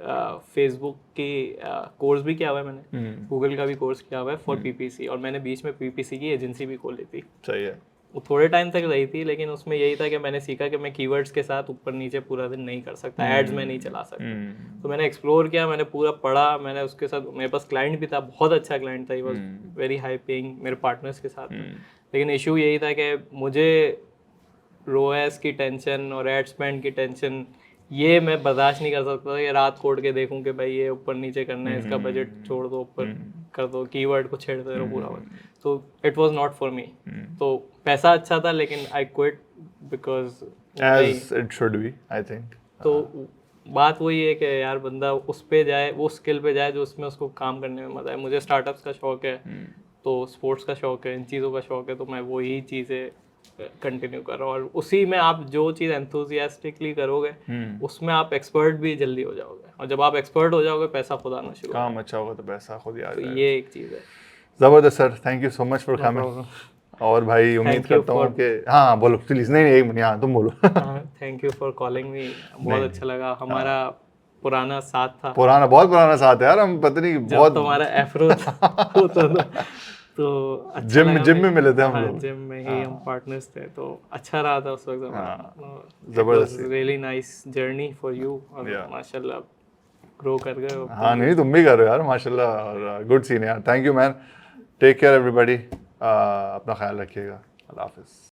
फेसबुक की कोर्स भी किया हुआ है, मैंने गूगल का भी कोर्स किया हुआ है फॉर पीपीसी, और मैंने बीच में पीपीसी की एजेंसी भी खोली थी। सही है, वो थोड़े टाइम तक रही थी, लेकिन उसमें यही था कि मैंने सीखा कि मैं कीवर्ड्स के साथ ऊपर नीचे पूरा दिन नहीं कर सकता, एड्स में नहीं चला सकता। तो मैंने एक्सप्लोर किया, मैंने पूरा पढ़ा, मैंने उसके साथ, मेरे पास क्लाइंट भी था, बहुत अच्छा क्लाइंट था, he was very high paying मेरे पार्टनर्स के साथ। लेकिन इशू यही था कि मुझे रोएस की टेंशन और एड स्पेंड की टेंशन ये मैं बर्दाश्त नहीं कर सकता था कि रात कोड के देखूं कि भाई ये ऊपर नीचे करना है, इसका बजट छोड़ दो, ऊपर कर दो, कीवर्ड को छेड़ते रहो पूरा। तो it was not for me. तो पैसा अच्छा था लेकिन I quit because as it should be I think. तो बात वही है कि यार बंदा उस पे जाए, वो स्किल पे जाए जो उसमें उसको काम करने में मजा है। मुझे स्टार्टअप्स का शौक है, तो स्पोर्ट्स का शौक है, इन चीज़ों का शौक है, तो मैं वही चीज़ें कंटिन्यू कर रहा हूँ। और उसी में आप जो चीज़ एंथुसियास्टिकली करोगे उसमें आप एक्सपर्ट भी जल्दी हो जाओगे, और जब आप एक्सपर्ट हो जाओगे पैसा खुद आना शुरू, काम अच्छा होगा तो पैसा खुद ही आ जाएगा। तो ये एक चीज़ है। ज़बरदस्त sir, thank you so much for coming. और भाई उम्मीद करता हूँ कि हाँ बोलो प्लीज। नहीं एक मिनट, हाँ तुम बोलो। Thank you for calling me, बहुत अच्छा लगा। हमारा पुराना साथ था, बहुत पुराना साथ है यार, हम पता नहीं बहुत तुम्हारा एफ्रो था तो अच्छा जिम में मिले थे हम लोग, जिम में ही हम पार्टनर्स थे, तो अच्छा रहा था उस वक्त। जबरदस्त, really nice journey for you, और माशाल्लाह ग्रो कर गए हो। हाँ नहीं तुम भी कर रहे हो यार माशाल्लाह, और गुड सीन यार। Thank you man, take care everybody, अपना ख्याल रखिएगा, अल्लाह हाफिज़।